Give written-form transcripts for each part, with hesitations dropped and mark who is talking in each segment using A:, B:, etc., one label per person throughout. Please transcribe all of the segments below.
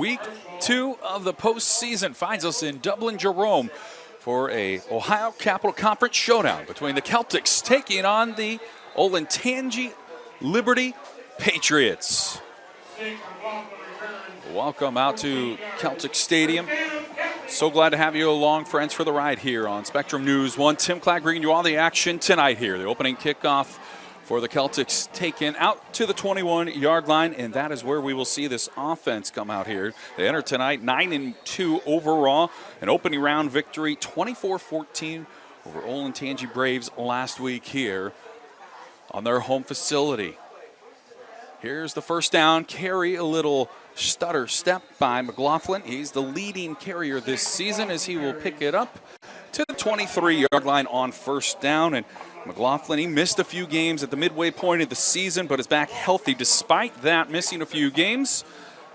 A: Week 2 of the postseason finds us in Dublin, Jerome, for a Ohio Capital Conference showdown between the Celtics taking on the Olentangy Liberty Patriots. Welcome out to Celtic Stadium. So glad to have you along, friends, for the ride here on Spectrum News 1. Tim Clack bringing you all the action tonight here. The opening kickoff for the Celtics taken out to the 21-yard line, and that is where we will see this offense come out here. They enter tonight 9-2 overall, an opening round victory, 24-14 over Olentangy Braves last week here on their home facility. Here's the first down carry, a little stutter step by McLaughlin. He's the leading carrier this season as he will pick it up to the 23-yard line on first down. And McLaughlin, he missed a few games at the midway point of the season, but is back healthy despite that, missing a few games.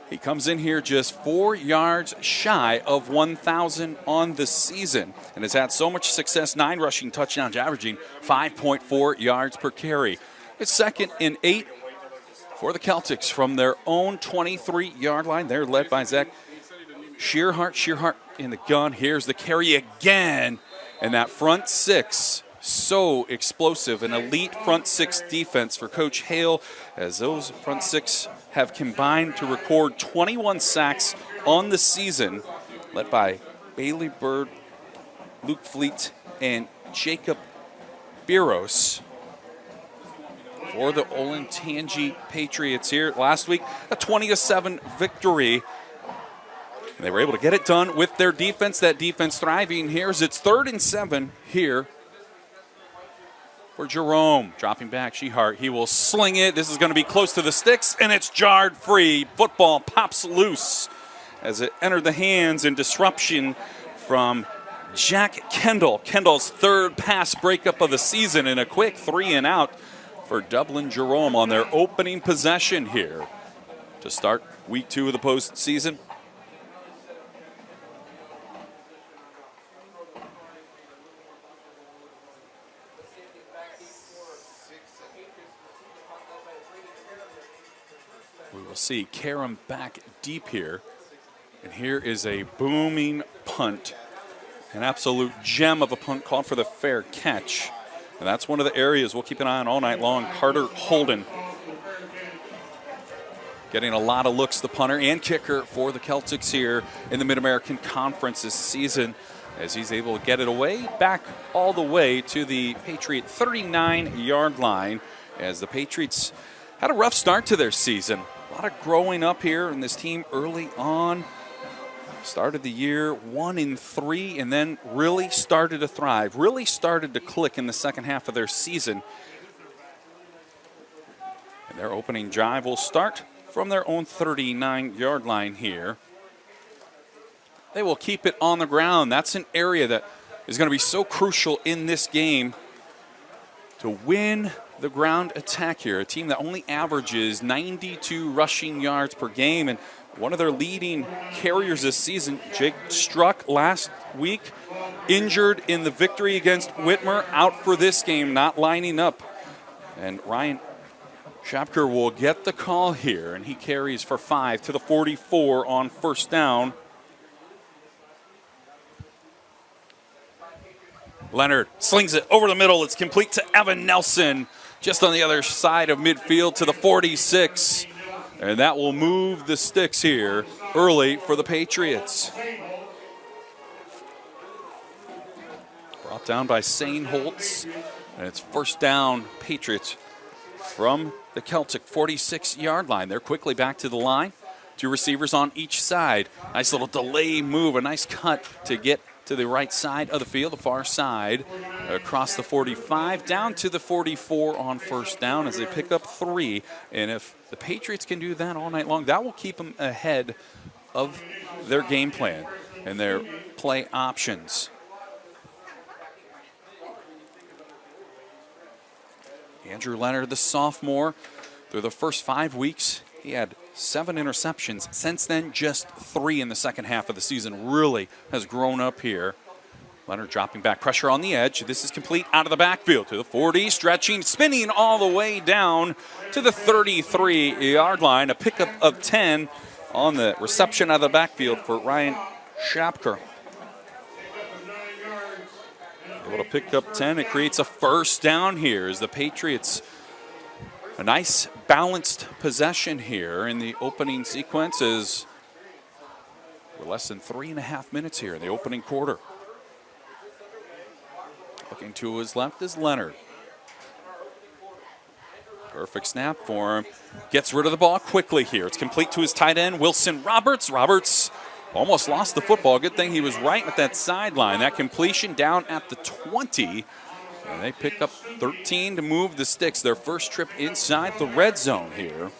A: He comes in here just 4 yards shy of 1,000 on the season and has had so much success, 9 rushing touchdowns, averaging 5.4 yards per carry. It's 2nd and 8 for the Celtics from their own 23-yard line. They're led by Zach Shearhart in the gun. Here's the carry again, and that front six, so explosive. An elite front six defense for Coach Hale, as those front six have combined to record 21 sacks on the season, led by Bailey Bird, Luke Fleet, and Jacob Biros. For the Olentangy Patriots here last week, a 20-7 victory. And they were able to get it done with their defense. That defense thriving here as it's 3rd and 7 here for Jerome. Dropping back, Shearhart. He will sling it. This is going to be close to the sticks, and it's jarred free. Football pops loose as it entered the hands, and disruption from Jack Kendall. Kendall's 3rd pass breakup of the season, and a quick 3-and-out for Dublin Jerome on their opening possession here to start week 2 of the postseason. We will see Karam back deep here. And here is a booming punt, an absolute gem of a punt called for the fair catch. And that's one of the areas we'll keep an eye on all night long. Carter Holden getting a lot of looks, the punter and kicker for the Celtics here in the Mid-American Conference this season, as he's able to get it away, back all the way to the Patriot 39-yard line, as the Patriots had a rough start to their season. A lot of growing up here in this team early on. Started the year 1-3 and then really started to thrive, really started to click in the second half of their season. And their opening drive will start from their own 39-yard line here. They will keep it on the ground. That's an area that is going to be so crucial in this game to win the ground attack here. A team that only averages 92 rushing yards per game, and one of their leading carriers this season, Jake Struck, last week, injured in the victory against Whitmer, out for this game, not lining up. And Ryan Shapker will get the call here, and he carries for 5 to the 44 on first down. Leonard slings it over the middle. It's complete to Evan Nelson, just on the other side of midfield to the 46. And that will move the sticks here early for the Patriots. Brought down by Sane Holtz. And it's first down, Patriots from the Celtic 46-yard line. They're quickly back to the line. 2 receivers on each side. Nice little delay move, a nice cut to get to the right side of the field, the far side, across the 45, down to the 44 on first down as they pick up 3. And if the Patriots can do that all night long, that will keep them ahead of their game plan and their play options. Andrew Leonard, the sophomore, through the first 5 weeks, he had 7 interceptions. Since then, just 3 in the second half of the season. Really has grown up here. Leonard dropping back, pressure on the edge. This is complete out of the backfield to the 40, stretching, spinning all the way down to the 33-yard line. A pickup of 10 on the reception out of the backfield for Ryan Shapker. Able to pick up 10. It creates a first down here as the Patriots, a nice balanced possession here in the opening sequence as we're less than 3.5 minutes here in the opening quarter. Looking to his left is Leonard. Perfect snap for him. Gets rid of the ball quickly here. It's complete to his tight end, Wilson Roberts. Roberts almost lost the football. Good thing he was right at that sideline. That completion down at the 20. And they pick up 13 to move the sticks. Their first trip inside the red zone here.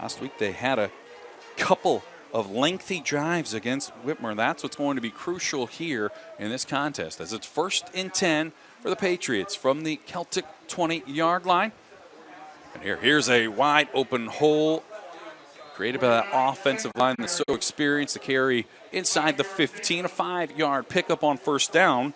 A: Last week they had a couple of lengthy drives against Whitmer. That's what's going to be crucial here in this contest, as it's 1st and 10 for the Patriots from the Celtic 20-yard line. And here's a wide open hole created by that offensive line that's so experienced to carry inside the 15, a 5-yard pickup on first down.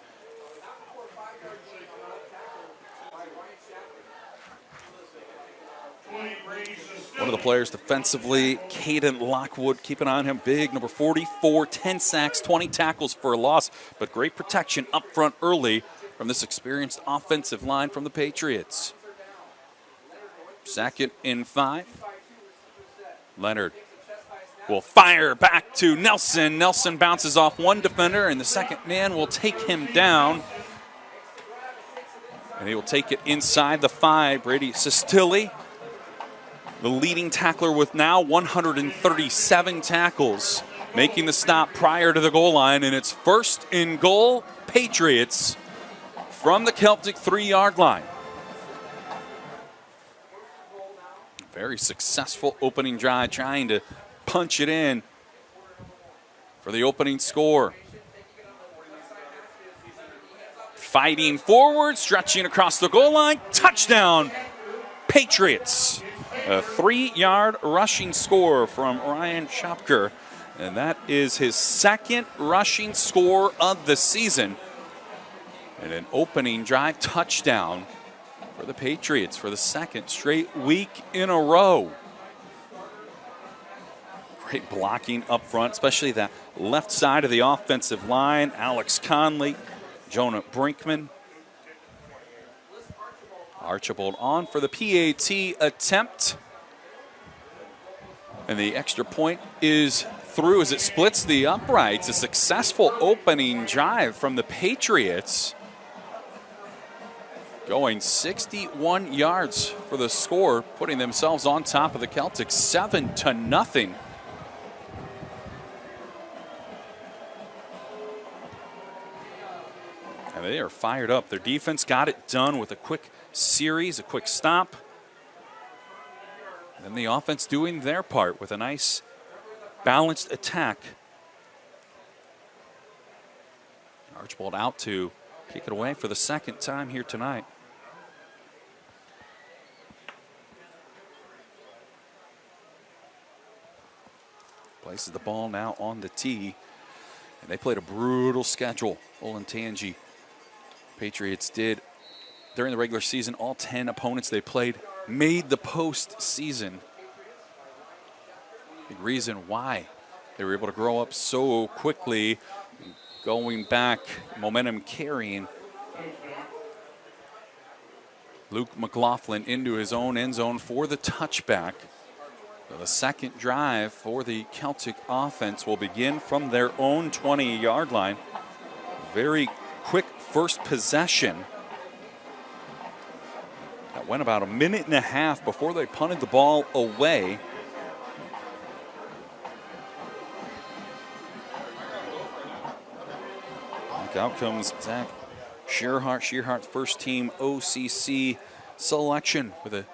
A: One of the players defensively, Caden Lockwood, keep an eye on him. Big, number 44, 10 sacks, 20 tackles for a loss, but great protection up front early from this experienced offensive line from the Patriots. 2nd and 5. Leonard will fire back to Nelson. Nelson bounces off one defender, and the second man will take him down. And he will take it inside the 5. Brady Sestilli, the leading tackler with now 137 tackles, making the stop prior to the goal line, and it's 1st and goal, Patriots from the Celtic 3-yard line. Very successful opening drive, trying to punch it in for the opening score. Fighting forward, stretching across the goal line, touchdown, Patriots. A 3-yard rushing score from Ryan Shapker, and that is his 2nd rushing score of the season. And an opening drive touchdown for the Patriots for the 2nd straight week in a row. Great blocking up front, especially that left side of the offensive line. Alex Conley, Jonah Brinkman. Archibald on for the PAT attempt. And the extra point is through as it splits the uprights. A successful opening drive from the Patriots, going 61 yards for the score, putting themselves on top of the Celtics 7-0. And they are fired up. Their defense got it done with a quick series, a quick stop. And then the offense doing their part with a nice balanced attack. Archibald out to kick it away for the 2nd time here tonight. Places the ball now on the tee. And they played a brutal schedule. Olentangy Patriots did during the regular season. All 10 opponents they played made the postseason. Big reason why they were able to grow up so quickly, going back, momentum carrying. Luke McLaughlin into his own end zone for the touchback. So the 2nd drive for the Celtic offense will begin from their own 20-yard line. Very quick first possession. That went about 1.5 minutes before they punted the ball away. Out comes Zach Shearhart. Shearhart's first team OCC selection with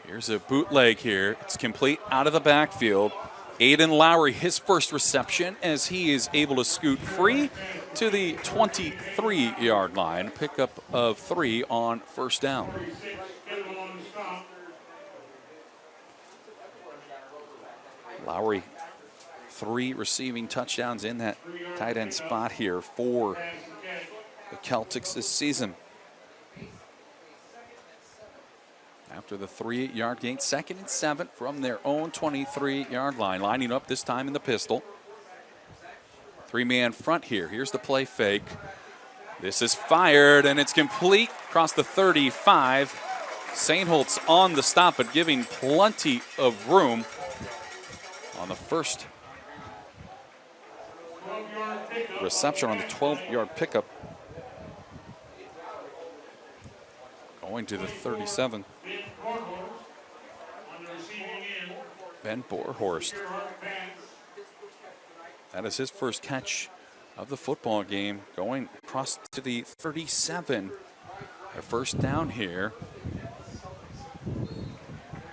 A: here's a bootleg here. It's complete out of the backfield. Aiden Lowry, his first reception as he is able to scoot free to the 23-yard line. Pickup of 3 on first down. Lowry, 3 receiving touchdowns in that tight end spot here for the Celtics this season. Now after the 3-yard gain. 2nd and 7 from their own 23-yard line. Lining up this time in the pistol. 3-man front here. Here's the play fake. This is fired, and it's complete across the 35. Sainholtz on the stop, but giving plenty of room on the first reception on the 12-yard pickup. Going to the 37. Ben Borhorst. That is his first catch of the football game, going across to the 37. A first down here.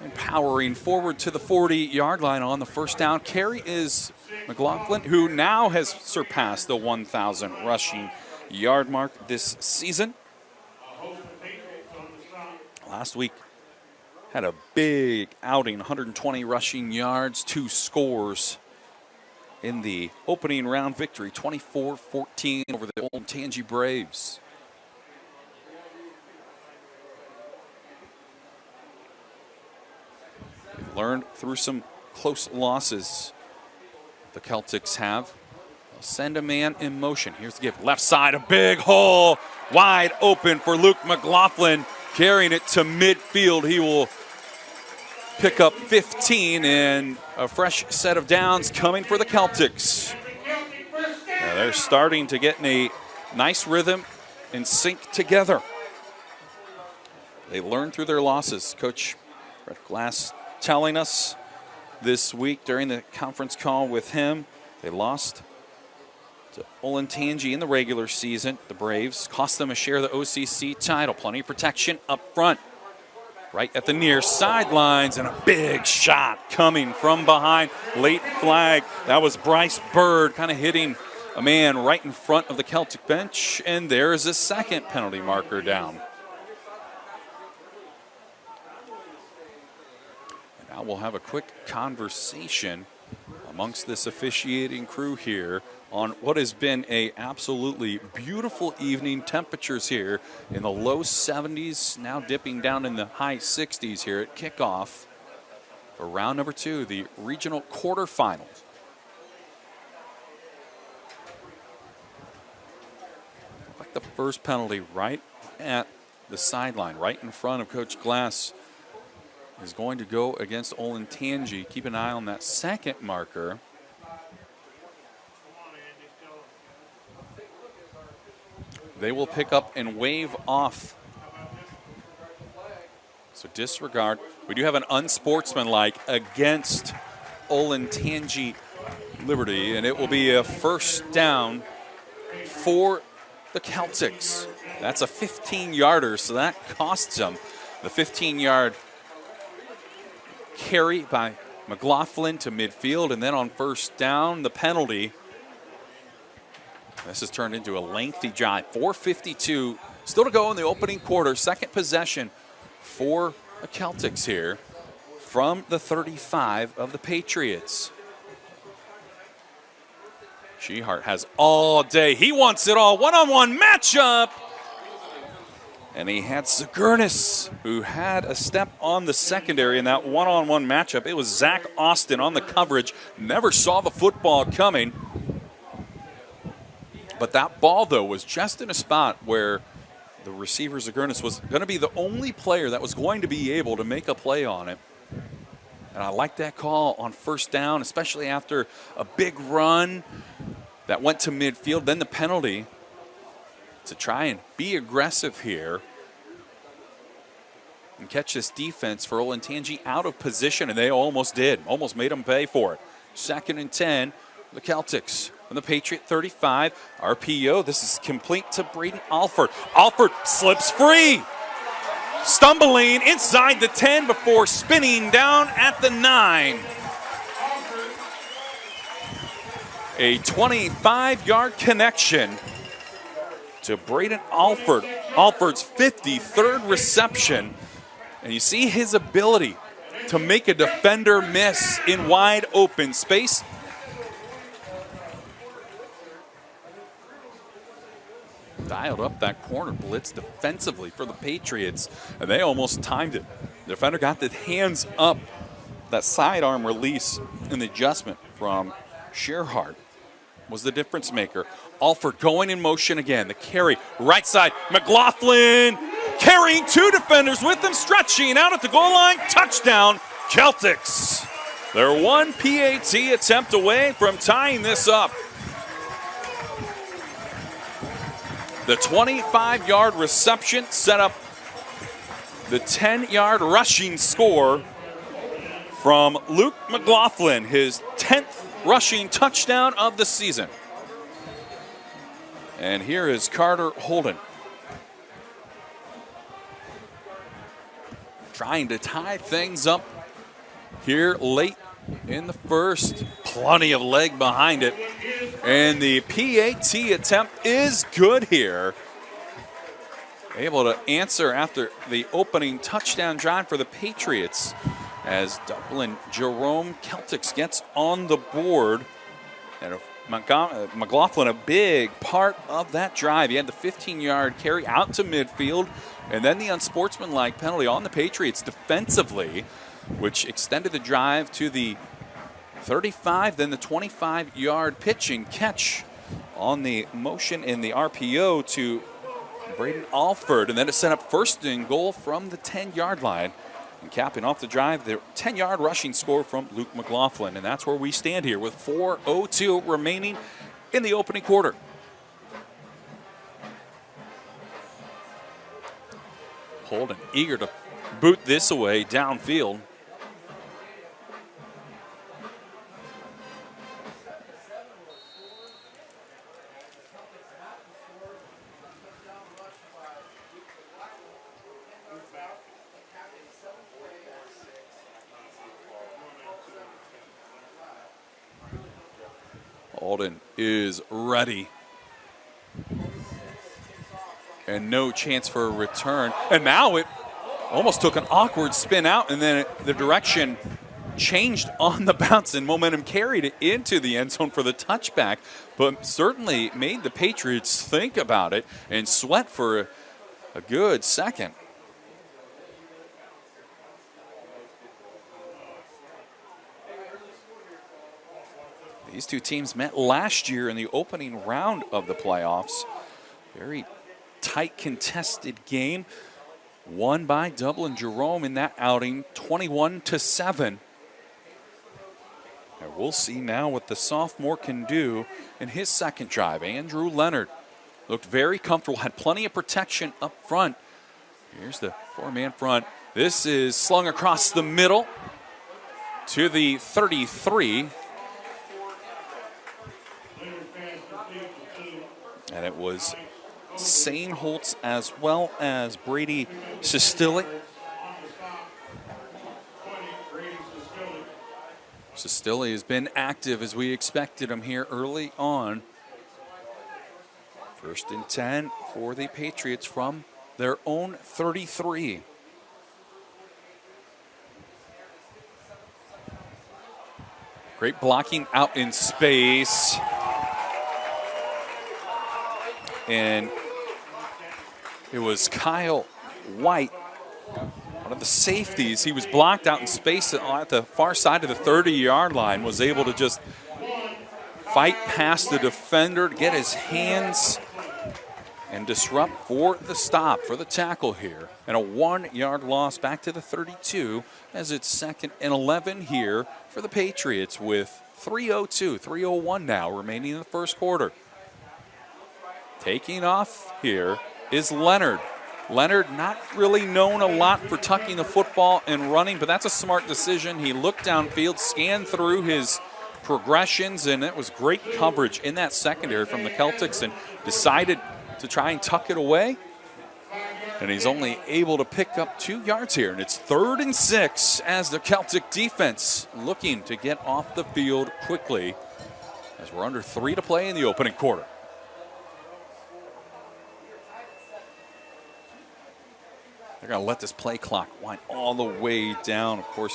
A: And powering forward to the 40-yard line on the first down. Carry is McLaughlin, who now has surpassed the 1,000 rushing yard mark this season. Last week had a big outing, 120 rushing yards, 2 scores in the opening round victory, 24-14 over the Olentangy Braves. They've learned through some close losses, the Celtics have. They'll send a man in motion. Here's the give. Left side, a big hole, wide open for Luke McLaughlin, carrying it to midfield. He will pick up 15, and a fresh set of downs coming for the Celtics. Now they're starting to get in a nice rhythm and sync together. They learned through their losses. Coach Brett Glass telling us this week during the conference call with him, they lost to Olentangy in the regular season. The Braves cost them a share of the OCC title. Plenty of protection up front. Right at the near sidelines, and a big shot coming from behind. Late flag. That was Bryce Bird kind of hitting a man right in front of the Celtic bench, and there's a second penalty marker down. And now we'll have a quick conversation amongst this officiating crew here on what has been a absolutely beautiful evening. Temperatures here in the low 70s, now dipping down in the high 60s here at kickoff for round number 2, the regional quarterfinals. Like the first penalty right at the sideline, right in front of Coach Glass, is going to go against Olentangy. Keep an eye on that second marker. They will pick up and wave off. So disregard. We do have an unsportsmanlike against Olentangy Liberty, and it will be a first down for the Celtics. That's a 15-yarder, so that costs them. The 15-yard carry by McLaughlin to midfield, and then on first down, the penalty. This has turned into a lengthy drive. 4:52 still to go in the opening quarter. Second possession for the Celtics here from the 35 of the Patriots. Shehart has all day. He wants it all. One-on-one matchup. And he had Zagurnis, who had a step on the secondary in that one-on-one matchup. It was Zach Austin on the coverage. Never saw the football coming. But that ball, though, was just in a spot where the receiver, Zagurnis, was going to be the only player that was going to be able to make a play on it. And I like that call on first down, especially after a big run that went to midfield. Then the penalty to try and be aggressive here and catch this defense for Olentangy out of position, and they almost did. Almost made them pay for it. 2nd and 10, the Celtics. On the Patriot 35, RPO, this is complete to Braden Alford. Alford slips free. Stumbling inside the 10 before spinning down at the 9. A 25-yard connection to Braden Alford. Alford's 53rd reception. And you see his ability to make a defender miss in wide open space. Dialed up that corner blitz defensively for the Patriots, and they almost timed it. defender got the hands up. That sidearm release and the adjustment from Sherhart was the difference maker. Alford going in motion again. The carry, right side. McLaughlin carrying 2 defenders with him, stretching out at the goal line. Touchdown, Celtics. They're 1 PAT attempt away from tying this up. The 25-yard reception set up the 10-yard rushing score from Luke McLaughlin, his 10th rushing touchdown of the season. And here is Carter Holden, trying to tie things up here late in the first. Plenty of leg behind it. And the PAT attempt is good here. Able to answer after the opening touchdown drive for the Patriots as Dublin Jerome Celtics gets on the board. And McLaughlin, a big part of that drive. He had the 15-yard carry out to midfield, and then the unsportsmanlike penalty on the Patriots defensively, which extended the drive to the 35, then the 25-yard pitch and catch on the motion in the RPO to Braden Alford, and then it set up first and goal from the 10-yard line. And capping off the drive, the 10-yard rushing score from Luke McLaughlin. And that's where we stand here with 4:02 remaining in the opening quarter. Holden eager to boot this away downfield. Holden is ready. And no chance for a return. And now it almost took an awkward spin out, and then the direction changed on the bounce, and momentum carried it into the end zone for the touchback, but certainly made the Patriots think about it and sweat for a good second. These two teams met last year in the opening round of the playoffs. Very tight, contested game. Won by Dublin Jerome in that outing, 21-7. And we'll see now what the sophomore can do in his second drive. Andrew Leonard looked very comfortable, had plenty of protection up front. Here's the 4-man front. This is slung across the middle to the 33. And it was Sainholtz as well as Brady Sestilli. Sestilli has been active as we expected him here early on. 1st and 10 for the Patriots from their own 33. Great blocking out in space. And it was Kyle White, one of the safeties. He was blocked out in space at the far side of the 30-yard line, was able to just fight past the defender to get his hands and disrupt for the stop, for the tackle here. And a 1-yard loss back to the 32 as it's 2nd and 11 here for the Patriots with 3:01 now remaining in the first quarter. Taking off here is Leonard. Leonard not really known a lot for tucking the football and running, but that's a smart decision. He looked downfield, scanned through his progressions, and it was great coverage in that secondary from the Celtics, and decided to try and tuck it away. And he's only able to pick up 2 yards here, and it's 3rd and 6 as the Celtic defense looking to get off the field quickly as we're under 3 to play in the opening quarter. They're going to let this play clock wind all the way down. Of course,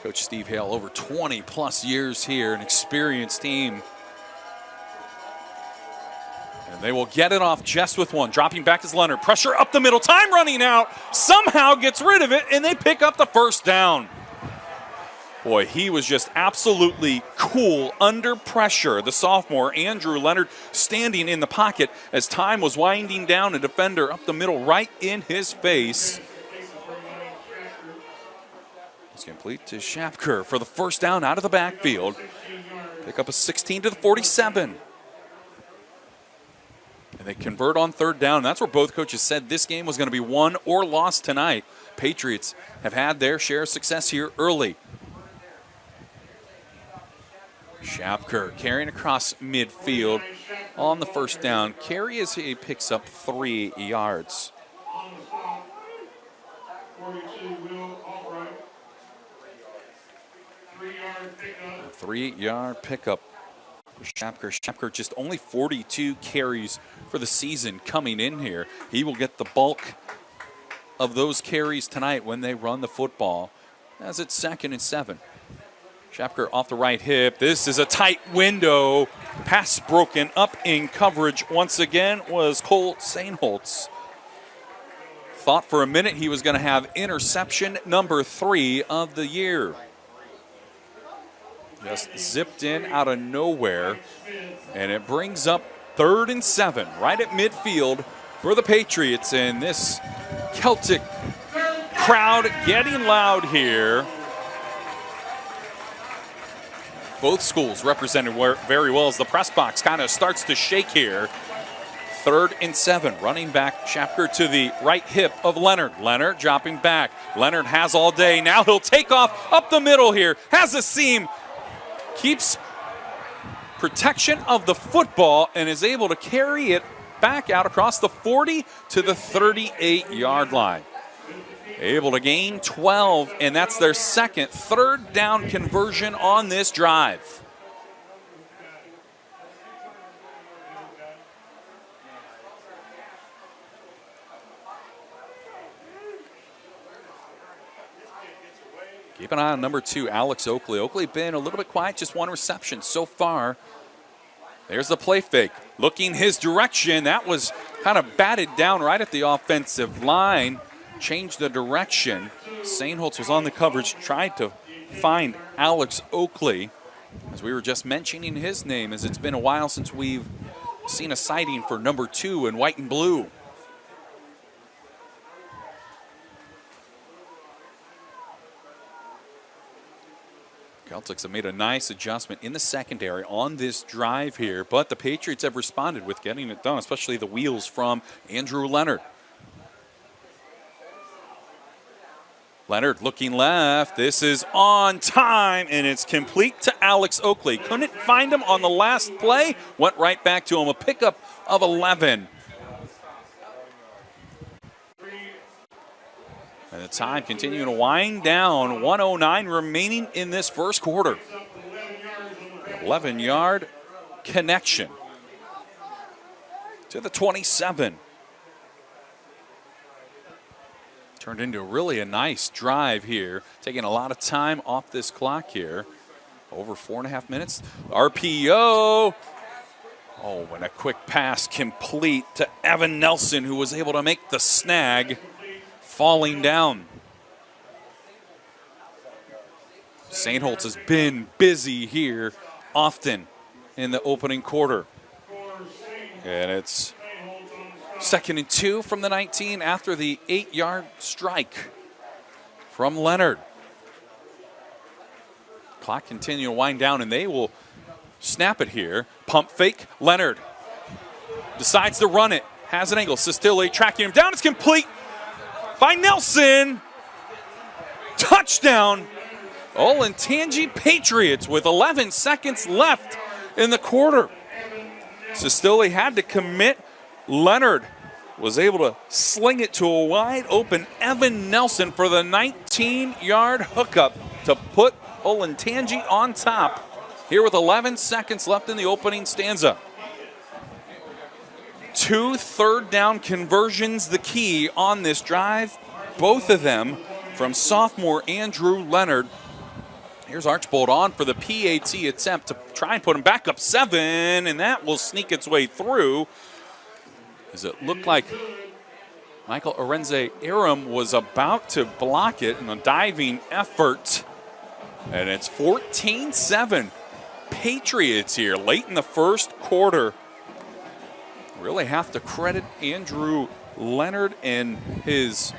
A: Coach Steve Hale, over 20-plus years here, an experienced team. And They will get it off just with one. Dropping back is Leonard. Pressure up the middle. Time running out. Somehow gets rid of it, and they pick up the first down. Boy, he was just absolutely cool under pressure. The sophomore, Andrew Leonard, standing in the pocket as time was winding down. A defender up the middle right in his face. It's complete to Shapker for the first down out of the backfield. Pick up a 16 to the 47. And they convert on third down. That's where both coaches said this game was going to be won or lost tonight. Patriots have had their share of success here early. Shapker carrying across midfield on the first down. Carry as he picks up 3 yards. A 3-yard pickup for Shapker. Shapker just only 42 carries for the season coming in here. He will get the bulk of those carries tonight when they run the football, as it's 2nd and 7. Shapker off the right hip. This is a tight window. Pass broken up in coverage once again was Cole Sainholtz. Thought for a minute he was going to have interception number 3 of the year. Just zipped in out of nowhere. And it brings up 3rd and 7 right at midfield for the Patriots. And this Celtic crowd getting loud here. Both schools represented very well as the press box kind of starts to shake here. 3rd and 7, running back Shapker to the right hip of Leonard. Leonard dropping back. Leonard has all day. Now he'll take off up the middle here. Has a seam. Keeps protection of the football and is able to carry it back out across the 40 to the 38-yard line. Able to gain 12, and that's their second third down conversion on this drive. Keep an eye on number 2, Alex Oakley. Oakley been a little bit quiet, just 1 reception so far. There's the play fake. Looking his direction. That was kind of batted down right at the offensive line. Changed the direction. Sainholtz was on the coverage, tried to find Alex Oakley. As we were just mentioning his name, as it's been a while since we've seen a sighting for number 2 in white and blue. Celtics have made a nice adjustment in the secondary on this drive here, but the Patriots have responded with getting it done, especially the wheels from Andrew Leonard. Leonard looking left. This is on time, and it's complete to Alex Oakley. Couldn't find him on the last play. Went right back to him. A pickup of 11. And the time continuing to wind down. 1:09 remaining in this first quarter. 11-yard connection to the 27. Turned into really a nice drive here. Taking a lot of time off this clock here. Over 4.5 minutes. RPO. Oh, and a quick pass complete to Evan Nelson, who was able to make the snag. Falling down. Sainholtz has been busy here often in the opening quarter. And it's 2nd and 2 from the 19 after the 8-yard strike from Leonard. Clock continuing to wind down, and they will snap it here. Pump fake. Leonard decides to run it. Has an angle. Sestille tracking him down. It's complete by Nelson. Touchdown. Olentangy Patriots with 11 seconds left in the quarter. Sestille had to commit. Leonard was able to sling it to a wide open Evan Nelson for the 19-yard hookup to put Olentangy on top here with 11 seconds left in the opening stanza. 2 third down conversions the key on this drive, both of them from sophomore Andrew Leonard. Here's Archbold on for the PAT attempt to try and put him back up 7, and that will sneak its way through. as it looked like Michael Arenze-Aram was about to block it in a diving effort. And it's 14-7 Patriots here late in the first quarter. Really have to credit Andrew Leonard and his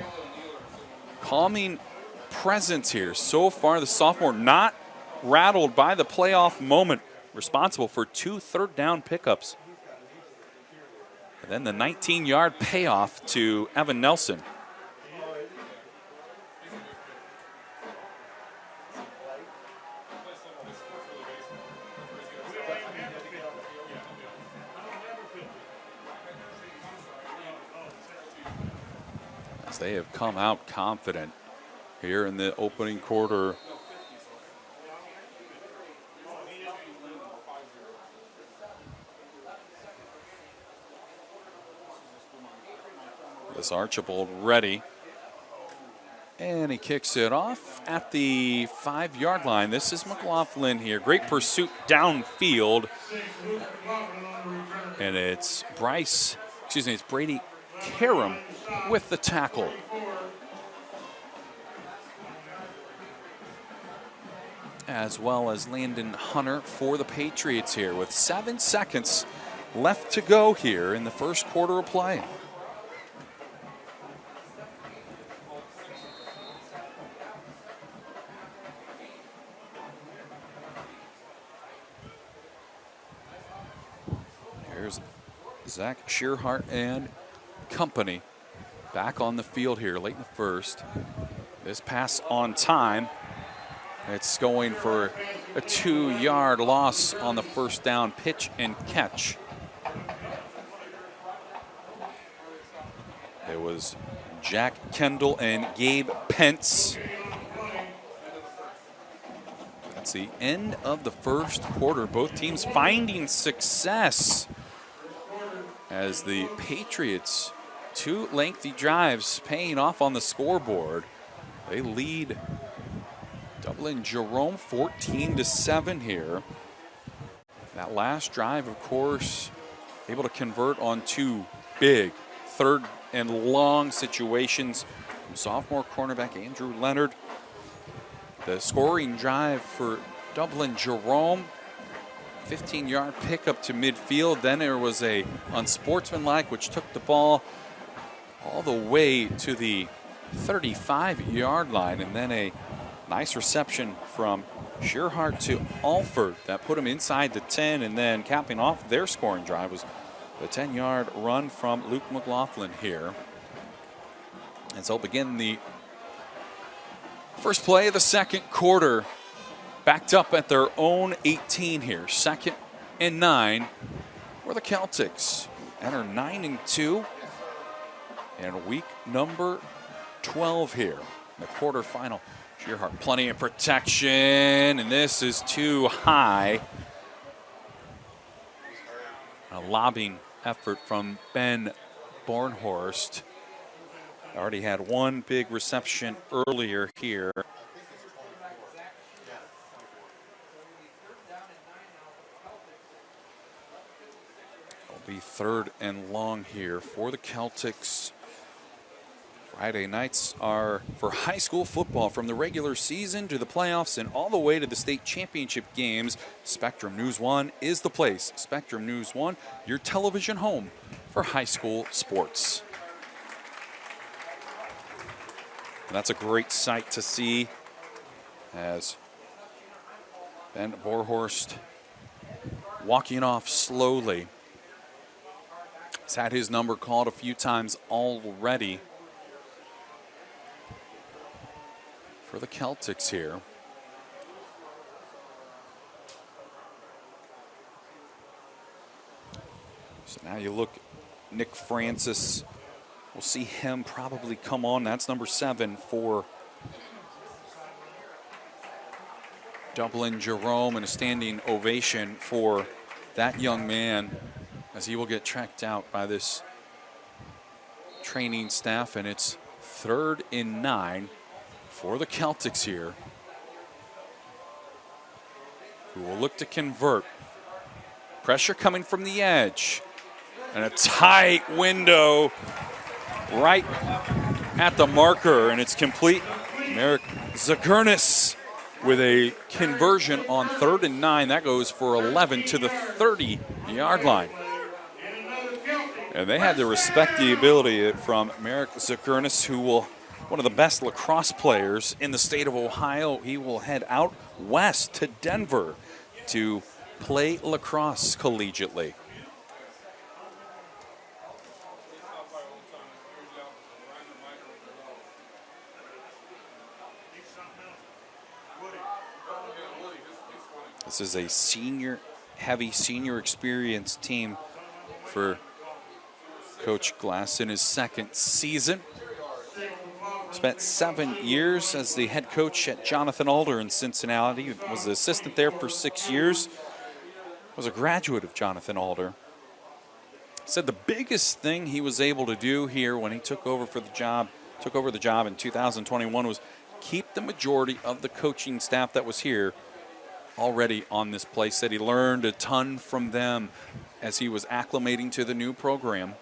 A: calming presence here. So far, the sophomore not rattled by the playoff moment, responsible for 2 third-down pickups. And then the 19-yard payoff to Evan Nelson. As they have come out confident here in the opening quarter. This Archibald ready. And he kicks it off at the 5-yard line. This is McLaughlin here. Great pursuit downfield. And it's Brady Karam with the tackle. As well as Landon Hunter for the Patriots here with 7 seconds left to go here in the first quarter of play. Here's Zach Shearhart and company back on the field here late in the first. This pass on time. It's going for a 2-yard loss on the first down pitch and catch. It was Jack Kendall and Gabe Pence. That's the end of the first quarter. Both teams finding success as the Patriots, 2 lengthy drives paying off on the scoreboard. They lead Dublin Jerome 14-7 here. That last drive, of course, able to convert on 2 big third and long situations from sophomore cornerback Andrew Leonard. The scoring drive for Dublin Jerome, 15-yard pickup to midfield. Then there was a unsportsmanlike, which took the ball all the way to the 35-yard line, and then a nice reception from Shearhart to Alford that put him inside the 10, and then capping off their scoring drive was the 10-yard run from Luke McLaughlin here. And so begin the first play of the second quarter, backed up at their own 18 here. 2nd and 9 for the Celtics. Enter 9-2 and week number 12 here. The quarterfinal. Shearhart, plenty of protection, and this is too high. A lobbing effort from Ben Bornhorst. Already had 1 big reception earlier here. It'll be 3rd and long here for the Celtics. Friday nights are for high school football, from the regular season to the playoffs and all the way to the state championship games. Spectrum News 1 is the place. Spectrum News 1, your television home for high school sports. And that's a great sight to see as Ben Borhorst walking off slowly. He's had his number called a few times already for the Celtics here. So now you look, Nick Francis, we'll see him probably come on. That's number 7 for Dublin Jerome, and a standing ovation for that young man as he will get tracked out by this training staff. And it's 3rd and 9 for the Celtics here, who will look to convert. Pressure coming from the edge. And a tight window right at the marker, and it's complete. Merrick Zagernis with a conversion on 3rd and 9. That goes for 11 to the 30-yard line. And they had to respect the ability from Merrick Zagernis, who will, one of the best lacrosse players in the state of Ohio. He will head out west to Denver to play lacrosse collegiately. This is a heavy senior experience team for Coach Glass in his 2nd season. Spent 7 years as the head coach at Jonathan Alder in Cincinnati. He was the assistant there for 6 years. Was a graduate of Jonathan Alder. Said the biggest thing he was able to do here when he took over the job in 2021 was keep the majority of the coaching staff that was here already on this place. Said he learned a ton from them as he was acclimating to the new program.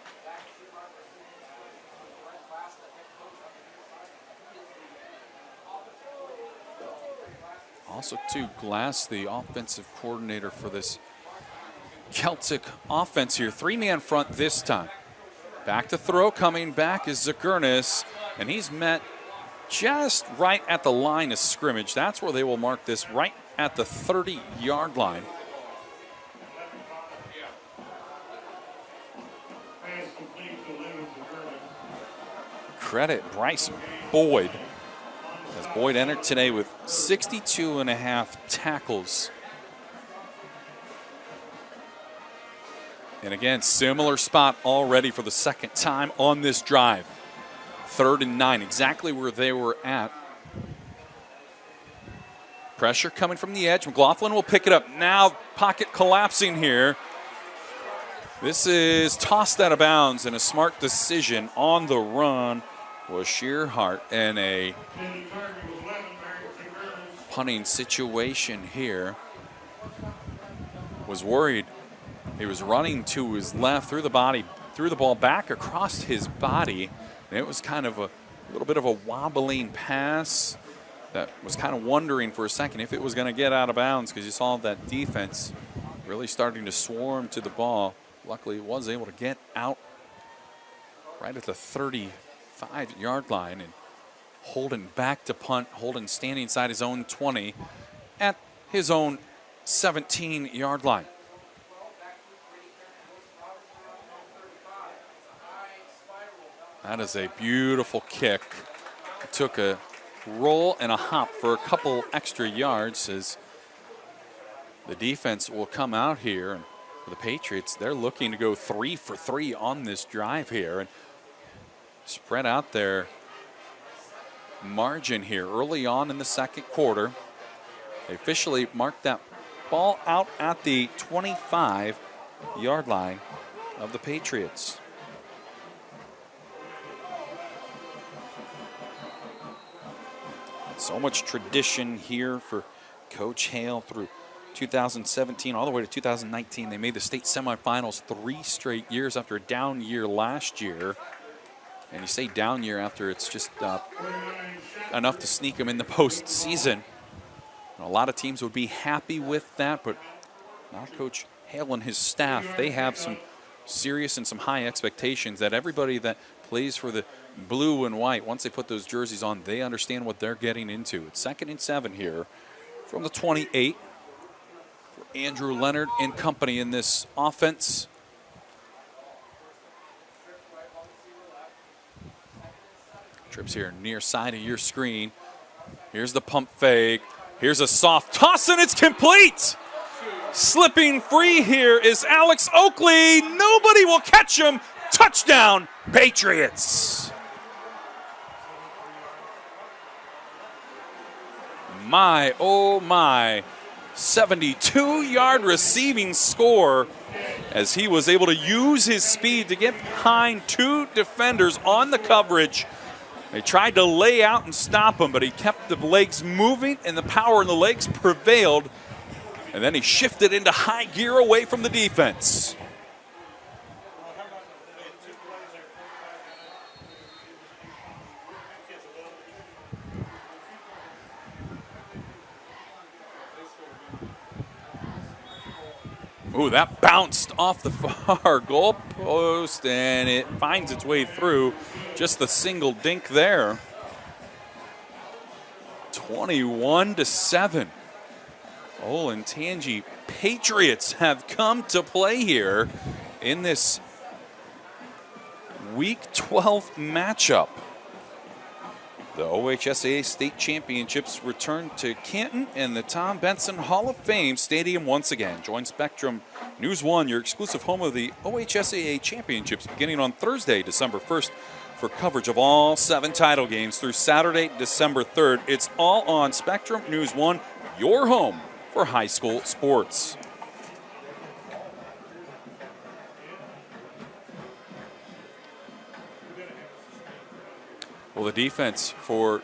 A: Also, too, Glass, the offensive coordinator for this Celtic offense here. 3-man front this time. Back to throw, coming back is Zagernis, and he's met just right at the line of scrimmage. That's where they will mark this, right at the 30-yard line. Credit Bryce Boyd, as Boyd entered today with 62.5 tackles. And again, similar spot already for the 2nd time on this drive. 3rd and 9, exactly where they were at. Pressure coming from the edge. McLaughlin will pick it up. Now pocket collapsing here. This is tossed out of bounds, and a smart decision on the run was Shearhart, and a punting situation here. Was worried. He was running to his left, threw the ball back across his body, and it was kind of a little bit of a wobbling pass that was kind of wondering for a second if it was going to get out of bounds, because you saw that defense really starting to swarm to the ball. Luckily, he was able to get out right at the 35-yard line, and Holden back to punt. Holden standing inside his own 20 at his own 17-yard line. That is a beautiful kick. It took a roll and a hop for a couple extra yards, as the defense will come out here. And for the Patriots, they're looking to go 3 for 3 on this drive here and spread out their margin here early on in the 2nd quarter. They officially marked that ball out at the 25-yard line of the Patriots. So much tradition here for Coach Hale through 2017 all the way to 2019. They made the state semifinals 3 straight years after a down year last year. And you say down year after it's just enough to sneak them in the postseason. And a lot of teams would be happy with that, but not Coach Hale and his staff. They have some serious and some high expectations that everybody that plays for the blue and white, once they put those jerseys on, they understand what they're getting into. It's 2nd and 7 here from the 28 for Andrew Leonard and company in this offense. Trips here near side of your screen. Here's the pump fake. Here's a soft toss, and it's complete. Slipping free here is Alex Oakley. Nobody will catch him. Touchdown, Patriots. My, oh my, 72-yard receiving score, as he was able to use his speed to get behind 2 defenders on the coverage. They tried to lay out and stop him, but he kept the legs moving, and the power in the legs prevailed. And then he shifted into high gear away from the defense. Ooh, that bounced off the far goal post, and it finds its way through. Just the single dink there. 21-7. Olentangy Patriots have come to play here in this Week 12 matchup. The OHSAA State Championships return to Canton and the Tom Benson Hall of Fame Stadium once again. Join Spectrum News 1, your exclusive home of the OHSAA Championships, beginning on Thursday, December 1st, for coverage of all 7 title games through Saturday, December 3rd. It's all on Spectrum News 1, your home for high school sports. Well, the defense for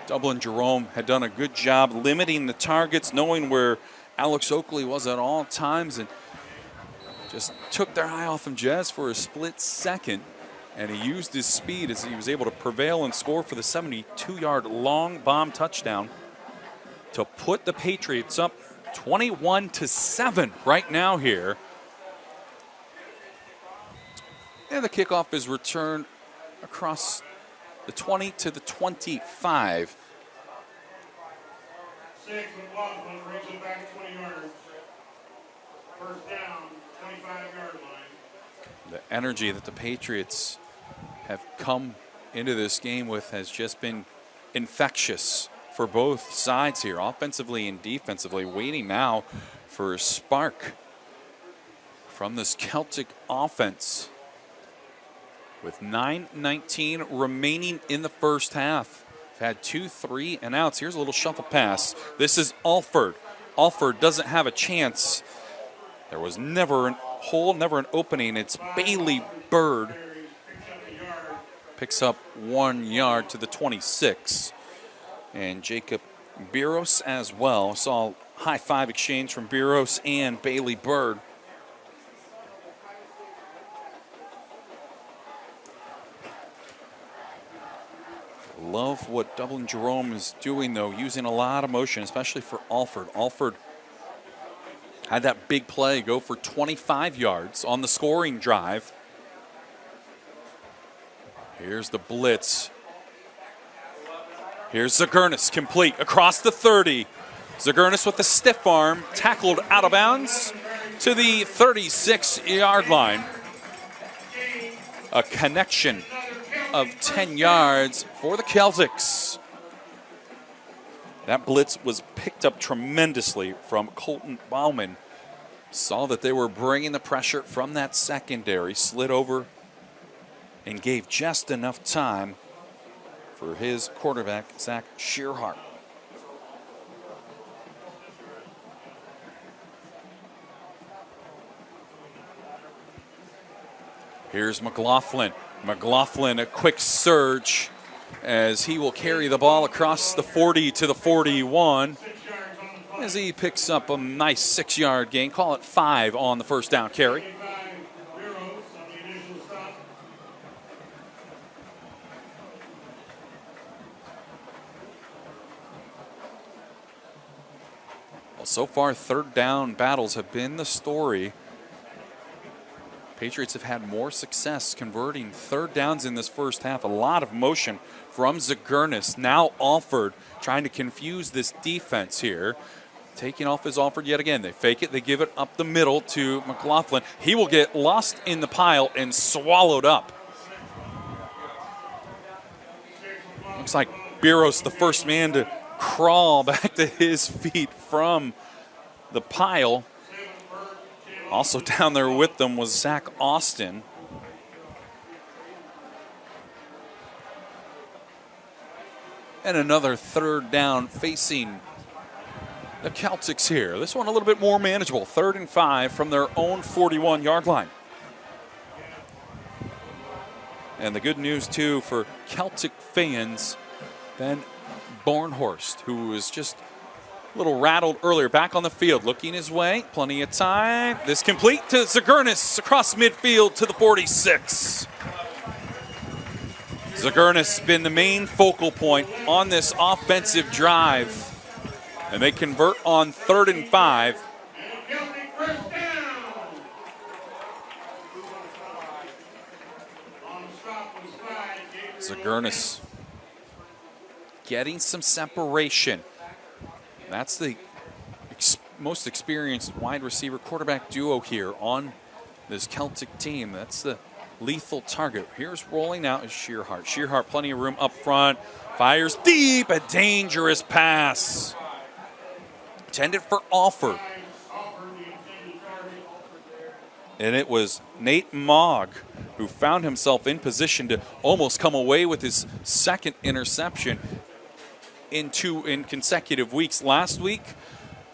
A: Dublin Jerome had done a good job limiting the targets, knowing where Alex Oakley was at all times, and just took their eye off him just for a split second. And he used his speed as he was able to prevail and score for the 72-yard long bomb touchdown to put the Patriots up 21-7 right now here. And the kickoff is returned across the 20 to the 25.
B: 6 McLaughlin brings it back 20 yards. First down, 25-yard line.
A: The energy that the Patriots have come into this game with has just been infectious for both sides here, offensively and defensively. Waiting now for a spark from this Celtic offense. With 9:19 remaining in the first half. They've had 2 3-and-outs. Here's a little shuffle pass. This is Alford. Alford doesn't have a chance. There was never a hole, never an opening. It's Bailey Bird. Picks up 1 yard to the 26. And Jacob Biros as well. Saw a high-five exchange from Biros and Bailey Bird. Love what Dublin Jerome is doing, though, using a lot of motion, especially for Alford. Alford had that big play go for 25 yards on the scoring drive. Here's the blitz. Here's Zagurnis, complete across the 30. Zagurnis with the stiff arm, tackled out of bounds to the 36-yard line. A connection of 10 yards for the Celtics. That blitz was picked up tremendously from Colton Bauman. Saw that they were bringing the pressure from that secondary, slid over and gave just enough time for his quarterback, Zach Shearhart. Here's McLaughlin. McLaughlin, a quick surge as he will carry the ball across the 40 to the 41 as he picks up a nice 6-yard gain. Call it 5 on the first down carry. Well, so far, third down battles have been the story. Patriots have had more success converting third downs in this first half. A lot of motion from Zagurnis. Now Alford trying to confuse this defense here. Taking off his Alford yet again. They fake it. They give it up the middle to McLaughlin. He will get lost in the pile and swallowed up. Looks like Biros, the first man to crawl back to his feet from the pile. Also down there with them was Zach Austin. And another third down facing the Celtics here. This one a little bit more manageable. 3rd and 5 from their own 41-yard line. And the good news, too, for Celtic fans, Ben Bornhorst, who was just a little rattled earlier, back on the field, looking his way. Plenty of time. This complete to Zagurnis across midfield to the 46. Zagurnis been the main focal point on this offensive drive. And they convert on 3rd and 5. Zagurnis getting some separation. That's the most experienced wide receiver quarterback duo here on this Celtic team. That's the lethal target. Here's rolling out is Shearhart. Shearhart, plenty of room up front. Fires deep, a dangerous pass. Intended for Alford. And it was Nate Mogg who found himself in position to almost come away with his second interception in consecutive weeks. Last week,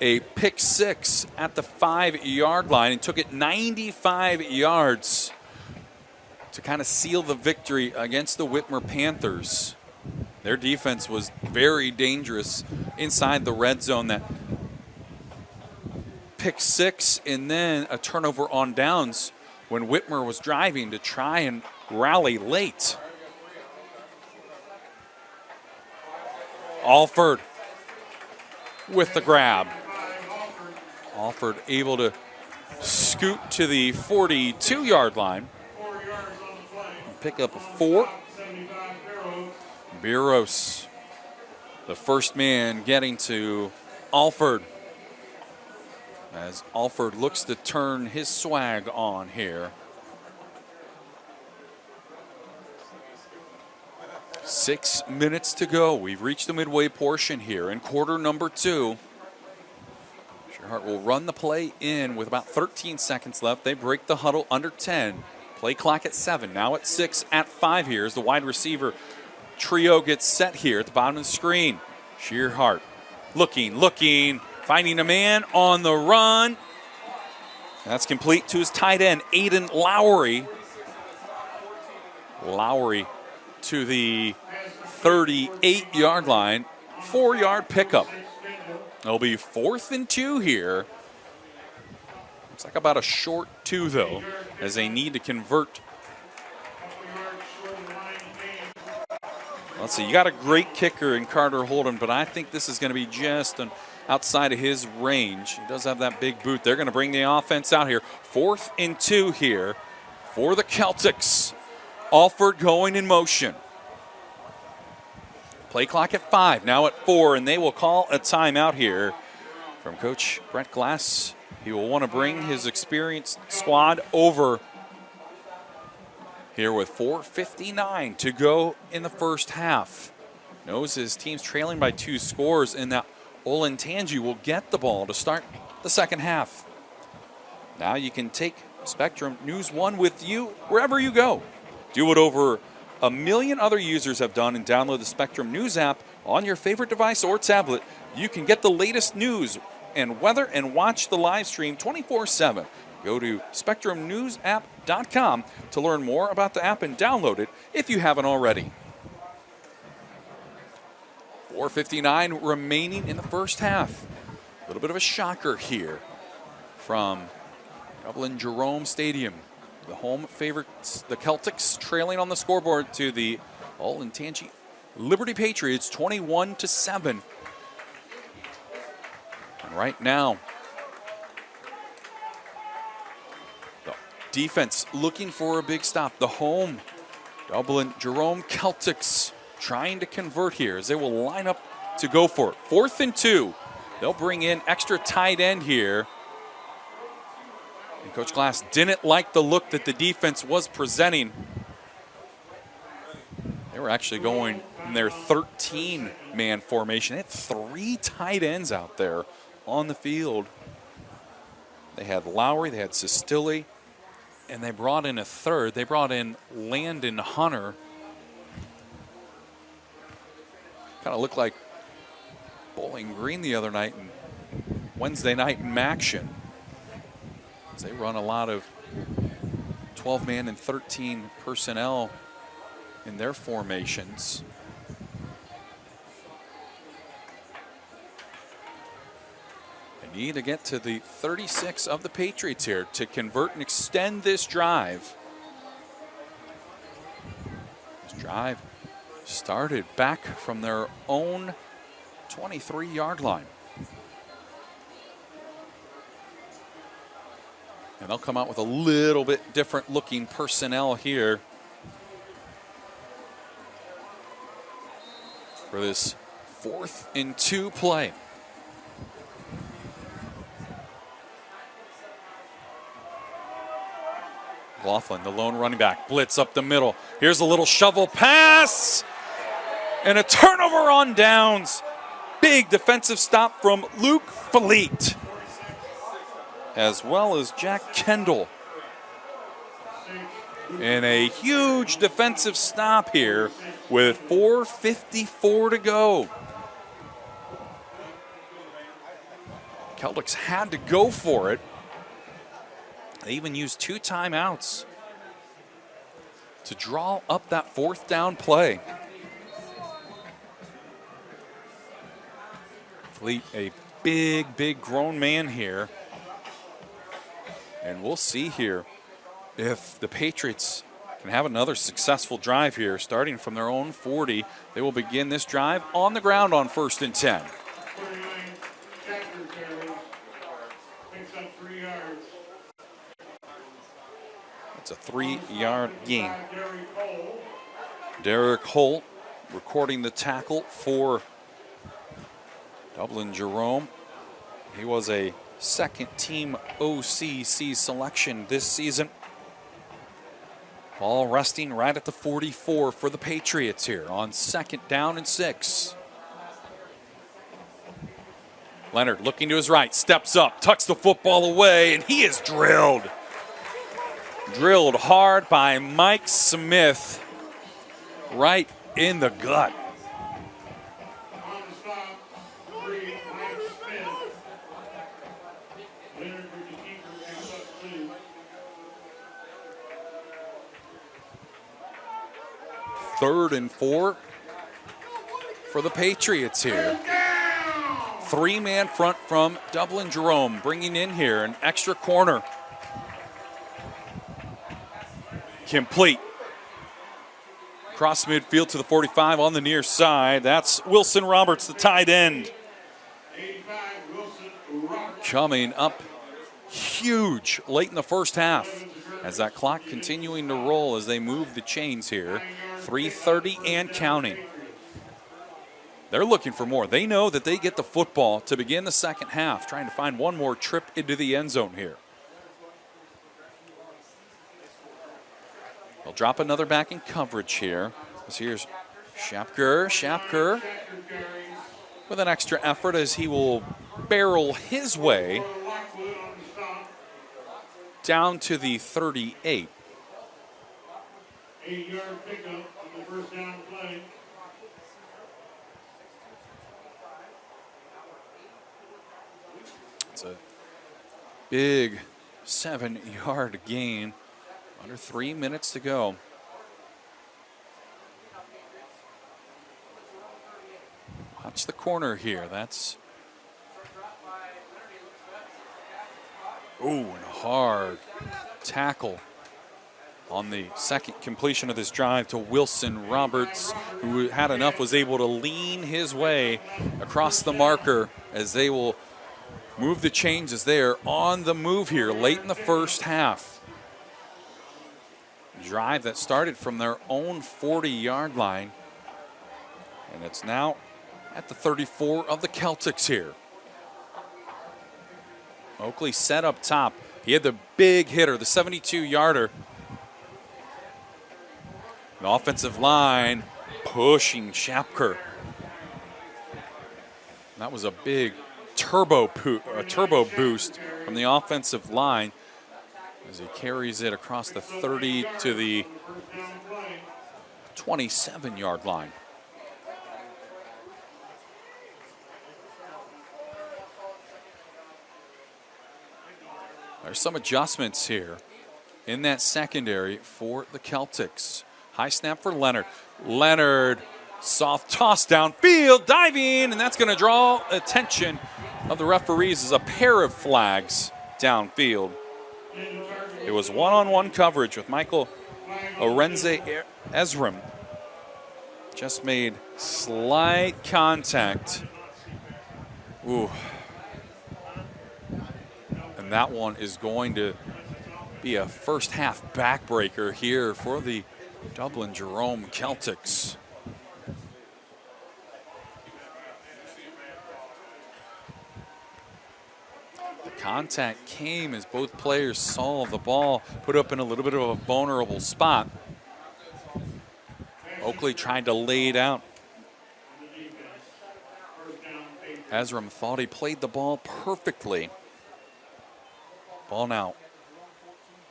A: a pick six at the 5-yard line and took it 95 yards to kind of seal the victory against the Whitmer Panthers. Their defense was very dangerous inside the red zone. That pick six and then a turnover on downs when Whitmer was driving to try and rally late. Alford with the grab. Alford able to scoot to the 42-yard line. Pick up a 4. Biros, the first man getting to Alford, as Alford looks to turn his swag on here. 6 minutes to go. We've reached the midway portion here in quarter number 2. Shearhart will run the play in with about 13 seconds left. They break the huddle under 10. Play clock at 7. Now at 6, at 5 here as the wide receiver trio gets set here at the bottom of the screen. Shearhart looking, finding a man on the run. That's complete to his tight end, Aiden Lowry. Lowry to the 38-yard line, 4-yard pickup. It'll be 4th and 2 here. Looks like about a short 2, though, as they need to convert. Let's see, you got a great kicker in Carter Holden, but I think this is going to be just outside of his range. He does have that big boot. They're going to bring the offense out here. 4th and 2 here for the Celtics. Alford going in motion. Play clock at 5, now at 4, and they will call a timeout here from Coach Brett Glass. He will want to bring his experienced squad over here with 4:59 to go in the first half. Knows his team's trailing by 2 scores, and that Olentangy will get the ball to start the second half. Now you can take Spectrum News 1 with you wherever you go. Do what over 1 million other users have done and download the Spectrum News app on your favorite device or tablet. You can get the latest news and weather and watch the live stream 24/7. Go to SpectrumNewsApp.com to learn more about the app and download it if you haven't already. 4:59 remaining in the first half. A little bit of a shocker here from Dublin Jerome Stadium. The home favorites, the Celtics, trailing on the scoreboard to the Olentangy Liberty Patriots, 21-7. And right now, the defense looking for a big stop. The home Dublin Jerome Celtics trying to convert here as they will line up to go for it. 4th and 2. They'll bring in extra tight end here. And Coach Glass didn't like the look that the defense was presenting. They were actually going in their 13-man formation. They had 3 tight ends out there on the field. They had Lowry, they had Sestilli, and they brought in a third. They brought in Landon Hunter. Kind of looked like Bowling Green the other night and Wednesday night in action. They run a lot of 12-man and 13 personnel in their formations. They need to get to the 36 of the Patriots here to convert and extend this drive. This drive started back from their own 23-yard line. And they'll come out with a little bit different looking personnel here. for this 4th and 2 play. Laughlin, the lone running back, blitz up the middle. Here's a little shovel pass and a turnover on downs. Big defensive stop from Luke Fleet, as well as Jack Kendall. And a huge defensive stop here with 4:54 to go. Celtics had to go for it. They even used 2 timeouts to draw up that 4th down play. Fleet, a big grown man here. And we'll see here if the Patriots can have another successful drive here, starting from their own 40. They will begin this drive on the ground on 1st and 10.
B: Picks up 3 yards.
A: It's a 3-yard gain. Derek Holt recording the tackle for Dublin Jerome. He was a second-team OCC selection this season. Ball resting right at the 44 for the Patriots here on 2nd down and 6. Leonard looking to his right, steps up, tucks the football away, and he is drilled. Drilled hard by Mike Smith right in the gut.
B: On the stop, 3, Mike Smith. Leonard with the keeper picks up 2.
A: 3rd and 4 for the Patriots here. 3-man front from Dublin Jerome, bringing in here an extra corner. Complete. Cross midfield to the 45 on the near side. That's Wilson Roberts, the tight end.
B: 85, Wilson Roberts.
A: Coming up huge late in the first half as that clock continuing to roll as they move the chains here. 3:30 and counting. They're looking for more. They know that they get the football to begin the second half, trying to find one more trip into the end zone here. They'll drop another back in coverage here. As here's Shapker with an extra effort as he will barrel his way down to the 38.
B: 8-yard pickup on the first down play.
A: It's a big 7-yard gain. Under 3 minutes to go. Watch the corner here. That's. Ooh, and a hard tackle on the second completion of this drive to Wilson Roberts, who had enough, was able to lean his way across the marker as they will move the chains as they are on the move here late in the first half. Drive that started from their own 40-yard line, and it's now at the 34 of the Celtics here. Oakley set up top. He had the big hitter, the 72-yarder. The offensive line pushing Shapker. That was a big turbo boost from the offensive line as he carries it across the 30 to the 27-yard line. There's some adjustments here in that secondary for the Celtics. High snap for Leonard. Leonard, soft toss downfield, diving, and that's going to draw attention of the referees as a pair of flags downfield. It was one-on-one coverage with Michael Orenze Ezram. Just made slight contact. Ooh. And that one is going to be a first half backbreaker here for the Dublin Jerome Celtics. Contact came as both players saw the ball put up in a little bit of a vulnerable spot. Oakley tried to lay it out. Ezram thought he played the ball perfectly. Ball now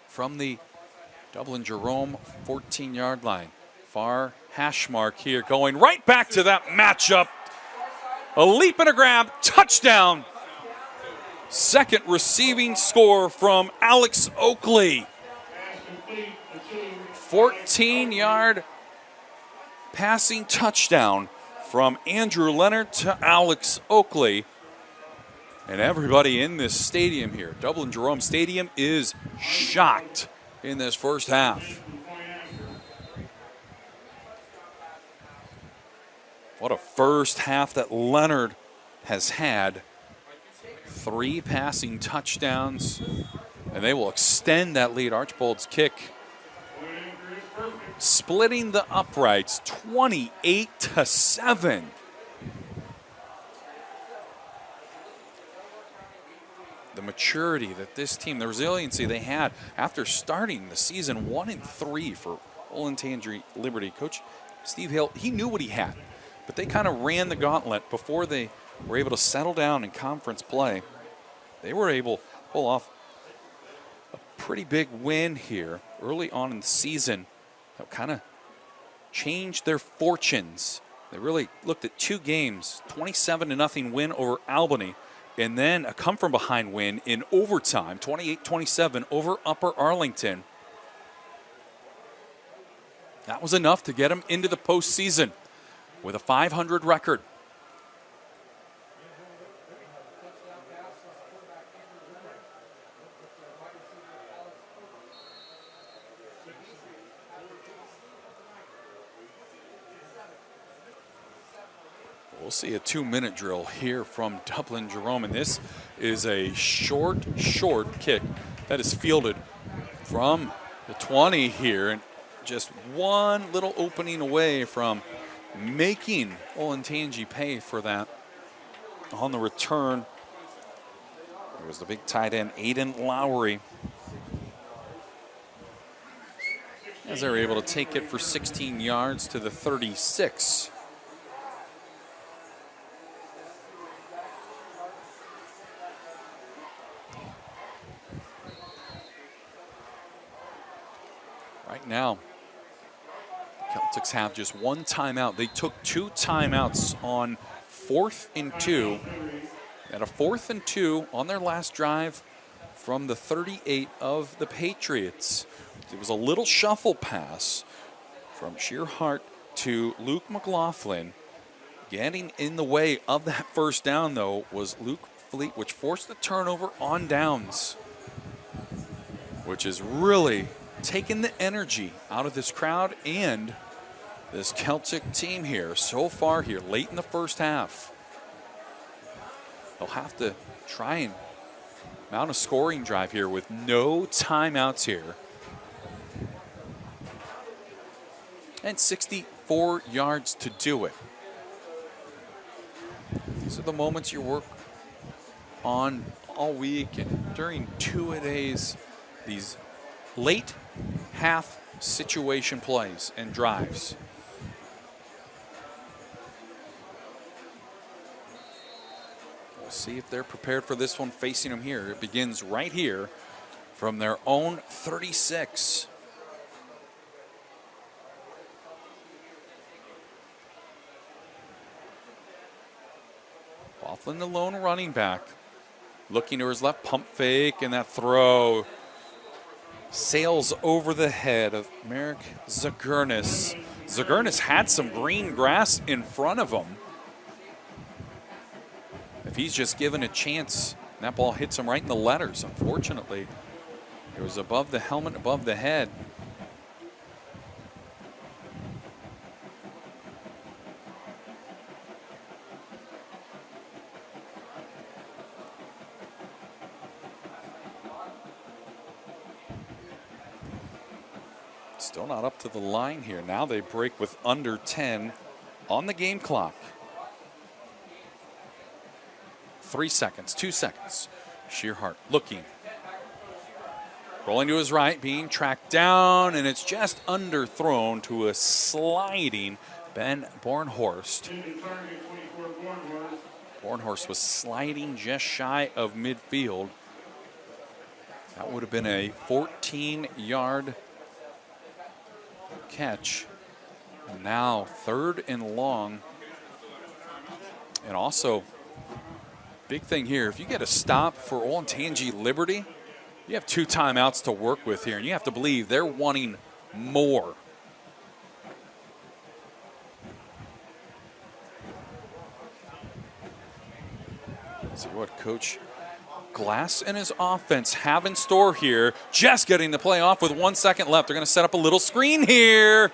A: from the Dublin Jerome 14-yard line. Far hash mark here, going right back to that matchup. A leap and a grab, touchdown. Second receiving score from Alex Oakley. 14-yard passing touchdown from Andrew Leonard to Alex Oakley. And everybody in this stadium here, Dublin Jerome Stadium, is shocked in this first half. What a first half that Leonard has had. 3 passing touchdowns, and they will extend that lead. Archbold's kick splitting the uprights 28-7. The maturity that this team, the resiliency they had after starting the season 1-3 for Olentangy Liberty. Coach Steve Hill, he knew what he had, but they kind of ran the gauntlet before they were able to settle down in conference play. They were able to pull off a pretty big win here early on in the season that kind of changed their fortunes. They really looked at 2 games, 27-0 win over Albany, and then a come-from-behind win in overtime, 28-27 over Upper Arlington. That was enough to get them into the postseason with a .500 record. We'll see a 2-minute drill here from Dublin Jerome, and this is a short kick that is fielded from the 20 here, and just one little opening away from making Olentangy pay for that. On the return, it was the big tight end, Aiden Lowry, as they're able to take it for 16 yards to the 36. Right now, Celtics have just 1 timeout. They took 2 timeouts on 4th and 2. At a 4th and 2 on their last drive from the 38 of the Patriots. It was a little shuffle pass from Shearhart to Luke McLaughlin. Getting in the way of that first down, though, was Luke Fleet, which forced the turnover on downs, which is really taking the energy out of this crowd and this Celtic team here so far here late in the first half. They'll have to try and mount a scoring drive here with no timeouts here. And 64 yards to do it. These are the moments you work on all week and during 2-a-days, these late half situation plays and drives. We'll see if they're prepared for this one facing them here. It begins right here from their own 36. Laughlin, the lone running back, looking to his left, pump fake, and that throw sails over the head of Merrick Zagurnis. Zagurnis had some green grass in front of him. If he's just given a chance, that ball hits him right in the letters. Unfortunately, it was above the helmet, above the head. Still not up to the line here. Now they break with under 10 on the game clock. 3 seconds, 2 seconds. Shearhart looking. Rolling to his right, being tracked down, and it's just underthrown to a sliding Ben Bornhorst. Bornhorst was sliding just shy of midfield. That would have been a 14-yard catch. And now 3rd and long. And also, big thing here, if you get a stop for Olentangy Liberty, you have 2 timeouts to work with here, and you have to believe they're wanting more. Let's see what Coach Glass and his offense have in store here. Just getting the play off with 1 second left. They're going to set up a little screen here.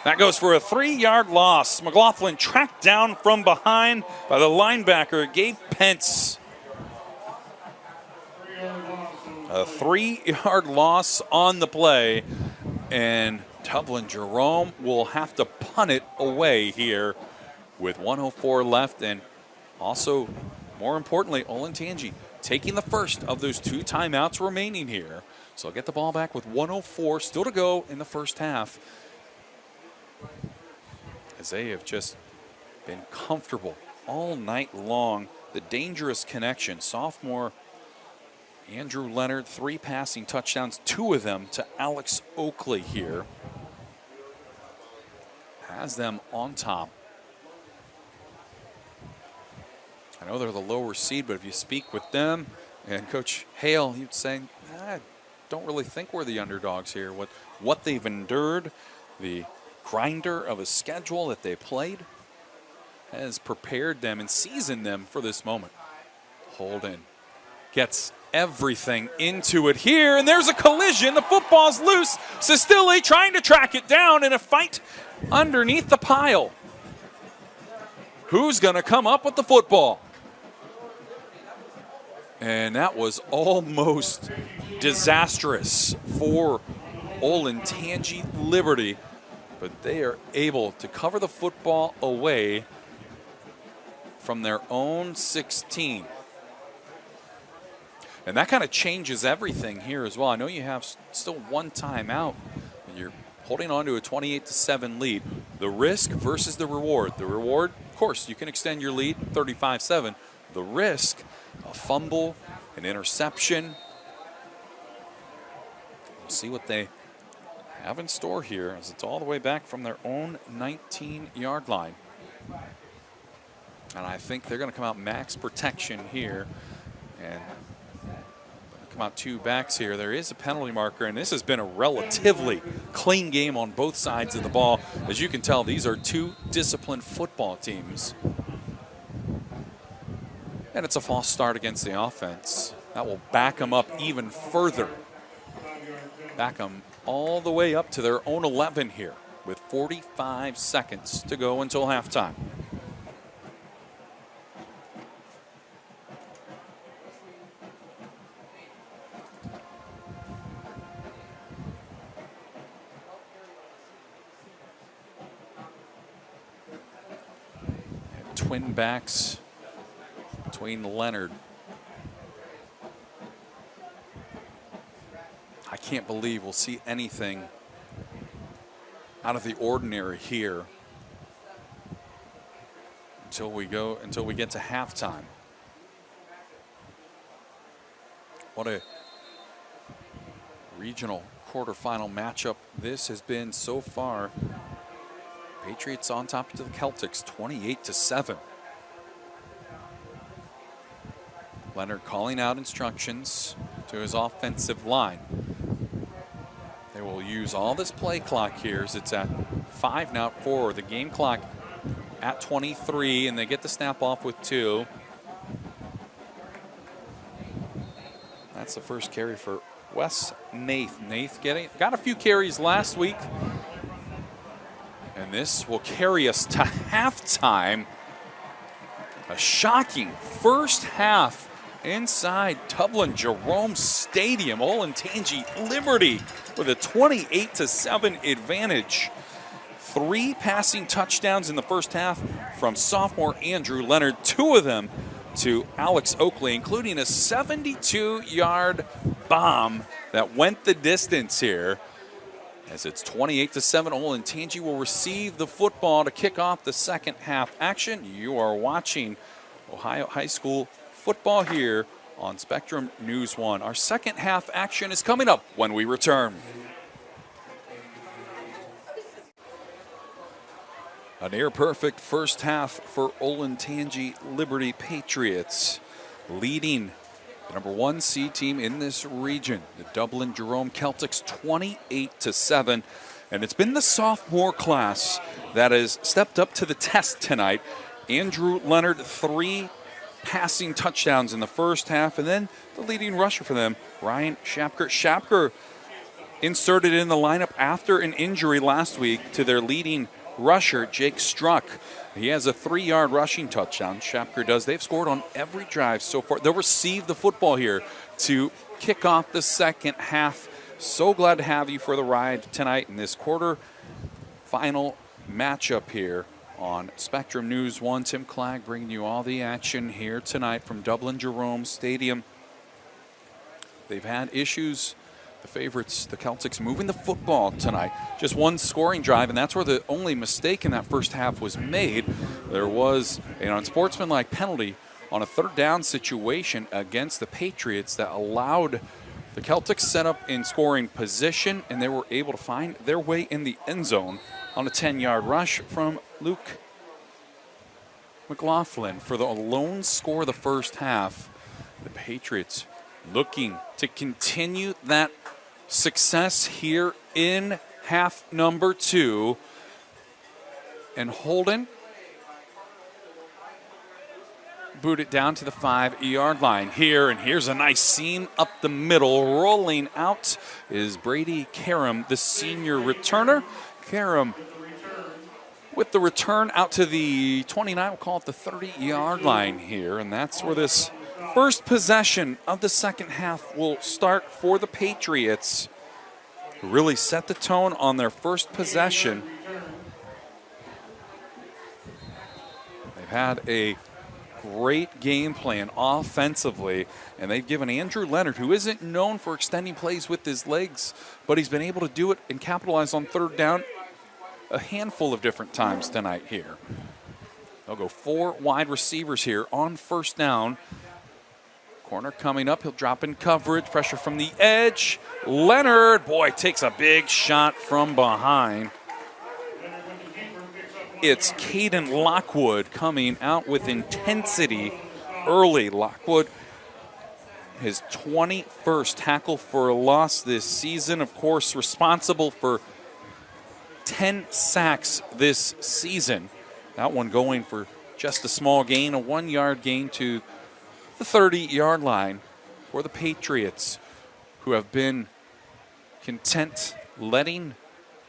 A: That goes for a 3-yard loss. McLaughlin tracked down from behind by the linebacker, Gabe Pence. A 3-yard loss on the play, and Dublin Jerome will have to punt it away here with 1:04 left, and also, more importantly, Olentangy taking the first of those 2 timeouts remaining here. So get the ball back with 1:04 still to go in the first half, as they have just been comfortable all night long. The dangerous connection, sophomore Andrew Leonard, 3 passing touchdowns, 2 of them to Alex Oakley here. Has them on top. I know they're the lower seed, but if you speak with them and Coach Hale, he'd say, I don't really think we're the underdogs here. What they've endured, the grinder of a schedule that they played, has prepared them and seasoned them for this moment. Holden gets everything into it here, and there's a collision. The football's loose. Sestile trying to track it down in a fight underneath the pile. Who's going to come up with the football? And that was almost disastrous for Olentangy Liberty, but they are able to cover the football away from their own 16. And that kind of changes everything here as well. I know you have still 1 timeout, and you're holding on to a 28-7 lead. The risk versus the reward. The reward, of course, you can extend your lead 35-7. The risk, a fumble, an interception. We'll see what they have in store here, as it's all the way back from their own 19-yard line. And I think they're going to come out max protection here, and come out 2 backs here. There is a penalty marker, and this has been a relatively clean game on both sides of the ball. As you can tell, these are 2 disciplined football teams. And it's a false start against the offense. That will back them up even further. Back them all the way up to their own 11 here with 45 seconds to go until halftime. Twin backs between Leonard. I can't believe we'll see anything out of the ordinary here until we get to halftime. What a regional quarterfinal matchup this has been so far. Patriots on top to the Celtics, 28-7. Leonard calling out instructions to his offensive line. They will use all this play clock here, as it's at 5 now for the game clock at 23, and they get the snap off with 2. That's the first carry for Wes Nath. Nath got a few carries last week. And this will carry us to halftime. A shocking first half inside Dublin Jerome Stadium. Olentangy Liberty with a 28-7 advantage. 3 passing touchdowns in the first half from sophomore Andrew Leonard. 2 of them to Alex Oakley, including a 72-yard bomb that went the distance here. As it's 28-7, Olentangy will receive the football to kick off the second half action. You are watching Ohio High School football here on Spectrum News 1. Our second half action is coming up when we return. A near-perfect first half for Olentangy Liberty Patriots, leading the number 1 seed team in this region, the Dublin Jerome Celtics, 28-7. And it's been the sophomore class that has stepped up to the test tonight. Andrew Leonard, 3 passing touchdowns in the first half, and then the leading rusher for them, Ryan Shapker. Shapker inserted in the lineup after an injury last week to their leading rusher, Jake Struck. He has a 3-yard rushing touchdown. Shapker does. They've scored on every drive so far. They'll receive the football here to kick off the second half. So glad to have you for the ride tonight in this quarter final matchup here on Spectrum News 1. Tim Clagg bringing you all the action here tonight from Dublin Jerome Stadium. They've had issues, the favorites, the Celtics, moving the football tonight. Just one scoring drive, and that's where the only mistake in that first half was made. There was an unsportsmanlike penalty on a third down situation against the Patriots that allowed the Celtics set up in scoring position, and they were able to find their way in the end zone on a 10-yard rush from Luke McLaughlin for the lone score of the first half. The Patriots looking to continue that success here in half number 2. And Holden boot it down to the 5-yard line here, and here's a nice seam up the middle. Rolling out is Brady Karam, the senior returner. Karam with the return out to the 29, we'll call it the 30-yard line here, and that's where this first possession of the second half will start for the Patriots, who really set the tone on their first possession. They've had a great game plan offensively, and they've given Andrew Leonard, who isn't known for extending plays with his legs, but he's been able to do it and capitalize on third down a handful of different times tonight here. They'll go 4 wide receivers here on first down. Corner coming up, he'll drop in coverage, pressure from the edge. Leonard, boy, takes a big shot from behind. It's Caden Lockwood coming out with intensity early. Lockwood, his 21st tackle for a loss this season. Of course, responsible for 10 sacks this season. That one going for just a small gain, a 1-yard gain to the 30-yard line for the Patriots, who have been content letting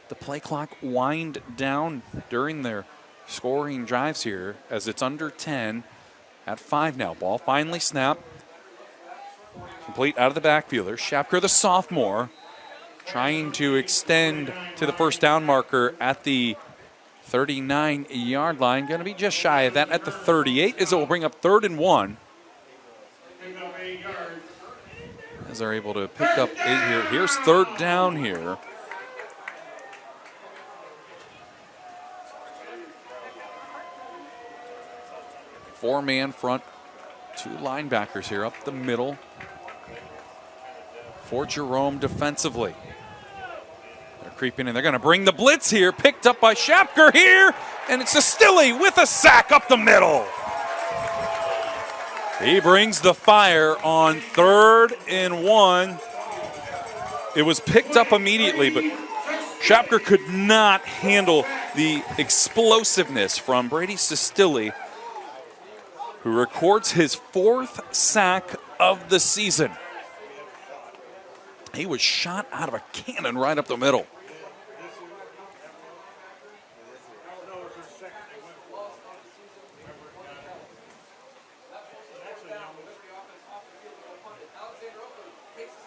A: the play clock wind down during their scoring drives here, as it's under 10 at 5 now. Ball finally snapped. Complete out of the backfield. There's Shapker, the sophomore, trying to extend to the first down marker at the 39-yard line. Going to be just shy of that at the 38, as it will bring up 3rd and 1. As they're able to pick up 8 here. Here's 3rd down here. Four-man front, 2 linebackers here up the middle for Jerome defensively. They're creeping in. They're going to bring the blitz here. Picked up by Shapker here, and it's Stilly with a sack up the middle. He brings the fire on 3rd and 1. It was picked up immediately, but Shapker could not handle the explosiveness from Brady Sestilli, who records his 4th sack of the season. He was shot out of a cannon right up the middle.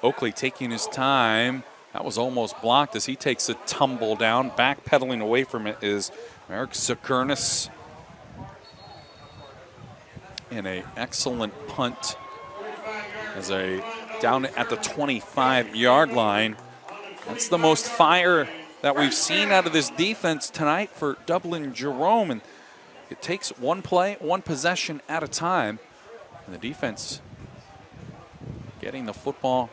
A: Oakley taking his time. That was almost blocked as he takes a tumble down. Backpedaling away from it is Merrick Zakurnis. and an excellent punt as a down at the 25-yard line. That's the most fire that we've seen out of this defense tonight for Dublin Jerome. And it takes one play, one possession at a time. And the defense getting the football.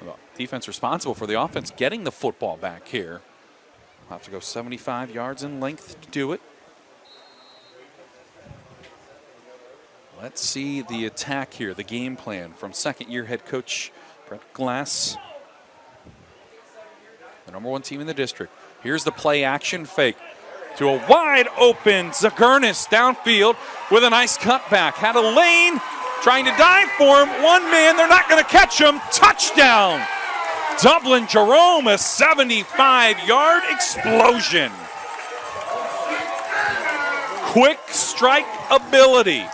A: The defense responsible for the offense getting the football back here. We'll have to go 75 yards in length to do it. Let's see the attack here, the game plan from second-year head coach Brett Glass. The number one team in the district. Here's the play action fake to a wide open Zagurnis downfield with a nice cutback. Had a lane trying to dive for him. One man, they're not going to catch him. Touchdown! Dublin Jerome, a 75-yard explosion. Quick strike ability.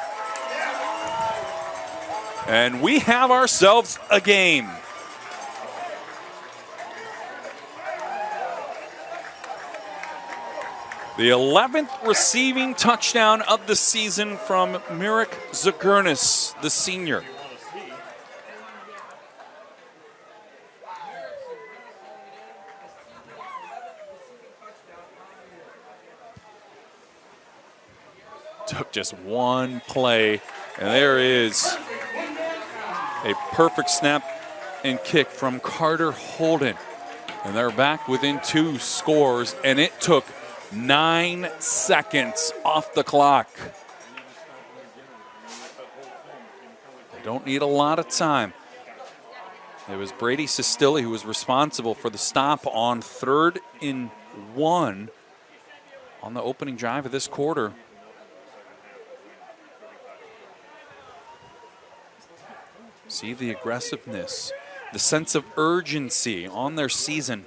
A: And we have ourselves a game. The 11th receiving touchdown of the season from Mirek Zagurnis, the senior. Took just one play, and there is a perfect snap and kick from Carter Holden. And they're back within 2 scores, and it took 9 seconds off the clock. They don't need a lot of time. It was Brady Sestilli who was responsible for the stop on 3rd and 1 on the opening drive of this quarter. See the aggressiveness, the sense of urgency on their season.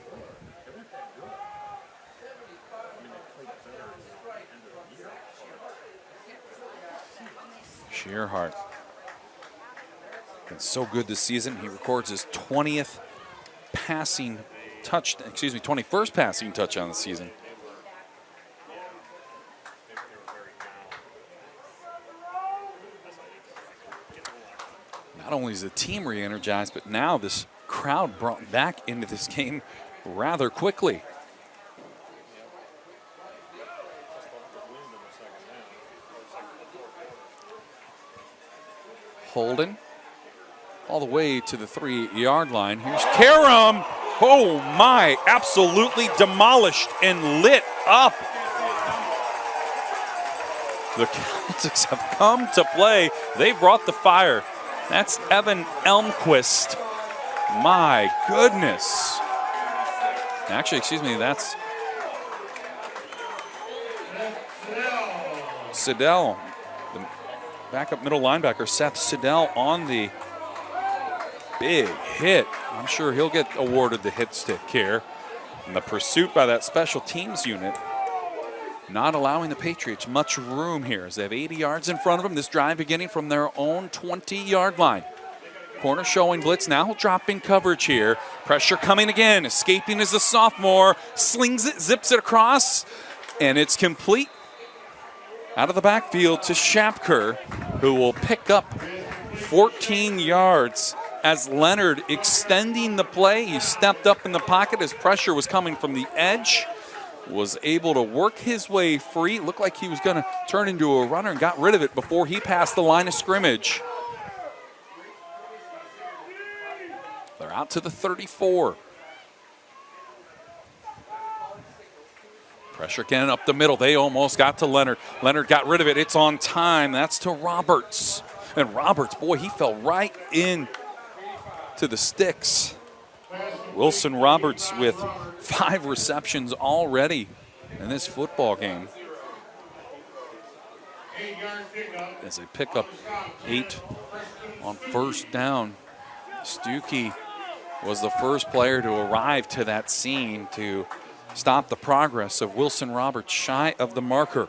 A: Shearhart been so good this season. He records his 21st passing touch on the season. Not only is the team re-energized, but now this crowd brought back into this game rather quickly. Holden all the way to the 3-yard line. Here's Karam. Oh my, absolutely demolished and lit up. The Celtics have come to play. They brought the fire. That's Evan Elmquist. My goodness. Actually, excuse me, that's Siddell. The backup middle linebacker, Seth Siddell, on the big hit. I'm sure he'll get awarded the hit stick here. And the pursuit by that special teams unit, not allowing the Patriots much room here as they have 80 yards in front of them. This drive beginning from their own 20-yard line. Corner showing blitz, now dropping coverage here. Pressure coming again, escaping as a sophomore. Slings it, zips it across, and it's complete. Out of the backfield to Shapker, who will pick up 14 yards as Leonard extending the play. He stepped up in the pocket as pressure was coming from the edge. Was able to work his way free. Looked like he was going to turn into a runner and got rid of it before he passed the line of scrimmage. They're out to the 34. Pressure again up the middle. They almost got to Leonard. Leonard got rid of it. It's on time. That's to Roberts. And Roberts, boy, he fell right in to the sticks. Wilson Roberts with 5 receptions already in this football game. As they pick up 8 on first down. Stuckey was the first player to arrive to that scene to stop the progress of Wilson Roberts shy of the marker.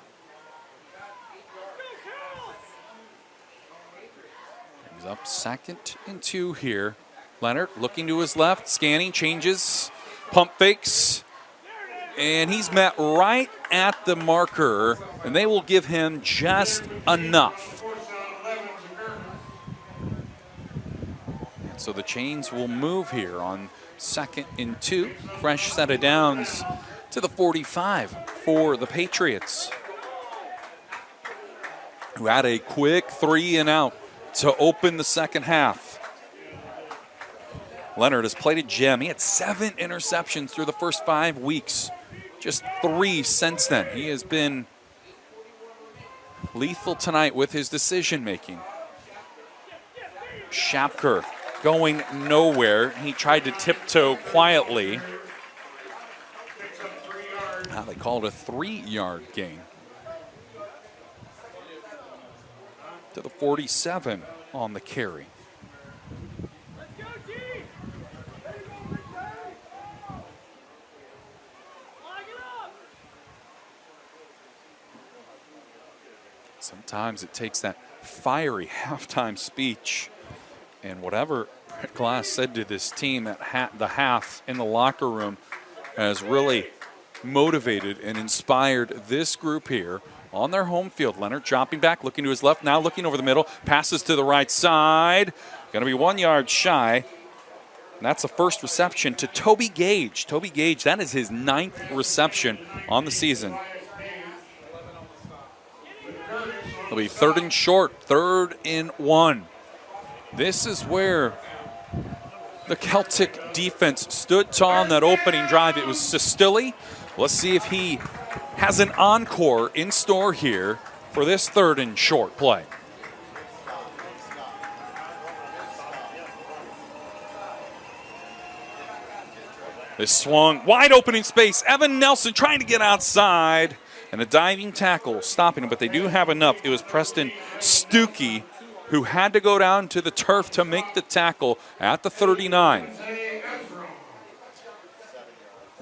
A: He's up 2nd and 2 here. Leonard looking to his left, scanning, changes, pump fakes, and he's met right at the marker, and they will give him just enough. So the chains will move here on 2nd and 2. Fresh set of downs to the 45 for the Patriots, who had a quick 3 and out to open the second half. Leonard has played a gem. He had 7 interceptions through the first 5 weeks. Just 3 since then. He has been lethal tonight with his decision making. Shapker going nowhere. He tried to tiptoe quietly. They called a 3-yard gain. To the 47 on the carry. Sometimes it takes that fiery halftime speech and whatever Brett Glass said to this team at the half in the locker room has really motivated and inspired this group here on their home field. Leonard dropping back, looking to his left, now looking over the middle, passes to the right side. Going to be 1 yard shy. And that's the first reception to Toby Gage. Toby Gage, that is his 9th reception on the season. It'll be 3rd and short, 3rd and 1. This is where the Celtic defense stood tall on that opening drive. It was Sestilli. Let's see if he has an encore in store here for this 3rd and short play. This swung, wide opening space. Evan Nelson trying to get outside. And a diving tackle stopping him, but they do have enough. It was Preston Stuckey who had to go down to the turf to make the tackle at the 39.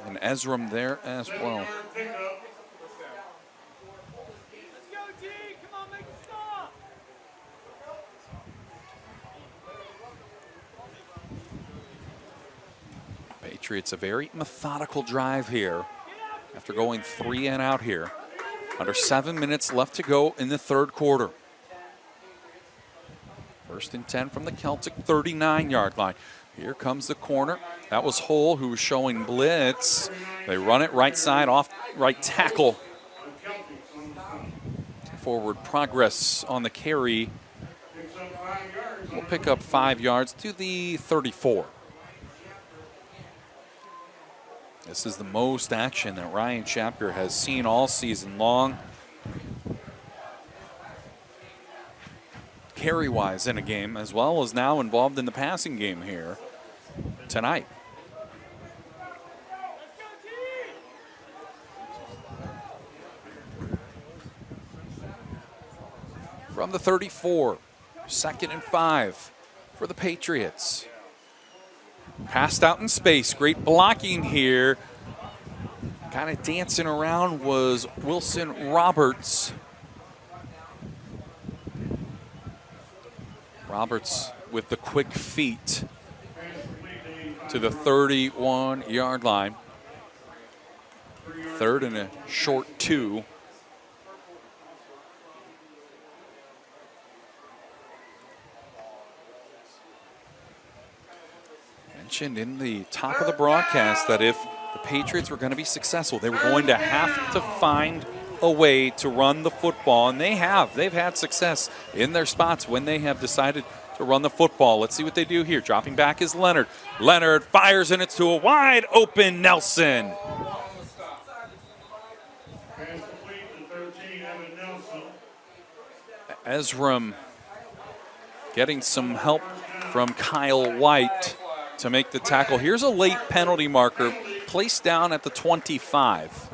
A: And Ezram there as well. Patriots, a very methodical drive here after going 3 and out here. Under 7 minutes left to go in the 3rd quarter. 1st and 10 from the Celtic 39-yard line. Here comes the corner. That was Hull who was showing blitz. They run it right side off right tackle. Forward progress on the carry. We'll pick up 5 yards to the 34. This is the most action that Ryan Shapker has seen all season long. Carry-wise in a game, as well as now involved in the passing game here tonight. From the 34, 2nd and 5 for the Patriots. Passed out in space. Great blocking here. Kind of dancing around was Wilson Roberts. Roberts with the quick feet to the 31-yard line. 3rd and a short 2. Mentioned in the top of the broadcast that if the Patriots were going to be successful, they were going to have to find a way to run the football, and they have. They've had success in their spots when they have decided to run the football. Let's see what they do here. Dropping back is Leonard. Leonard fires, and it's to a wide open Nelson. Ezram getting some help from Kyle White to make the tackle. Here's a late penalty marker placed down at the 25.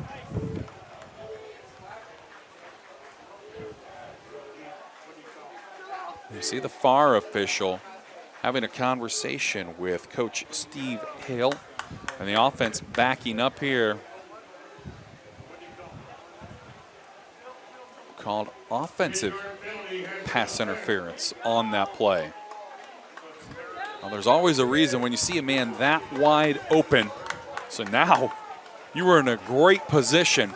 A: You see the FAR official having a conversation with Coach Steve Hale, and the offense backing up here. Called offensive pass interference on that play. Well, there's always a reason when you see a man that wide open. So now you were in a great position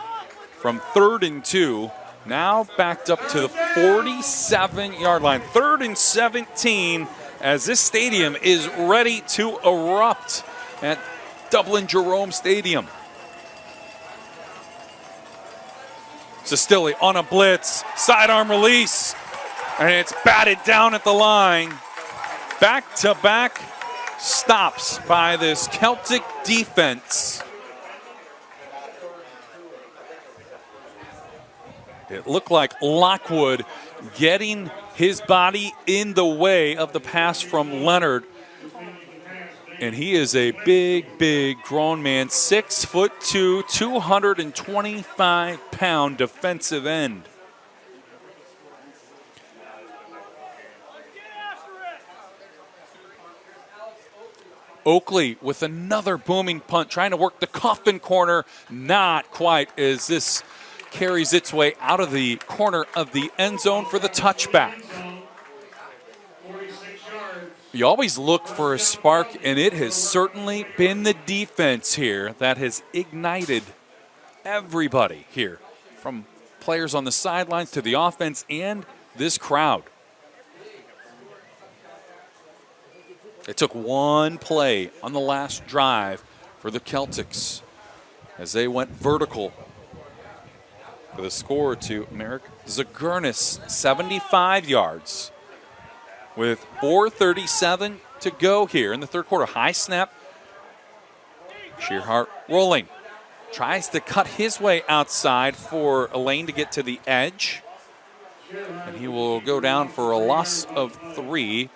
A: from 3rd and 2. Now backed up to the 47-yard line. 3rd and 17 as this stadium is ready to erupt at Dublin Jerome Stadium. Sestilli on a blitz, sidearm release, and it's batted down at the line. Back-to-back stops by this Celtic defense. It looked like Lockwood getting his body in the way of the pass from Leonard. And he is a big, big grown man, 6'2", 225-pound defensive end. Oakley with another booming punt, trying to work the coffin corner. Not quite, as this carries its way out of the corner of the end zone for the touchback. You always look for a spark, and it has certainly been the defense here that has ignited everybody here, from players on the sidelines to the offense and this crowd. It took one play on the last drive for the Celtics as they went vertical with a score to Merrick Zagurnis, 75 yards. With 4:37 to go here in the third quarter. High snap. Shearhart rolling. Tries to cut his way outside for a lane to get to the edge. And he will go down for a loss of 3.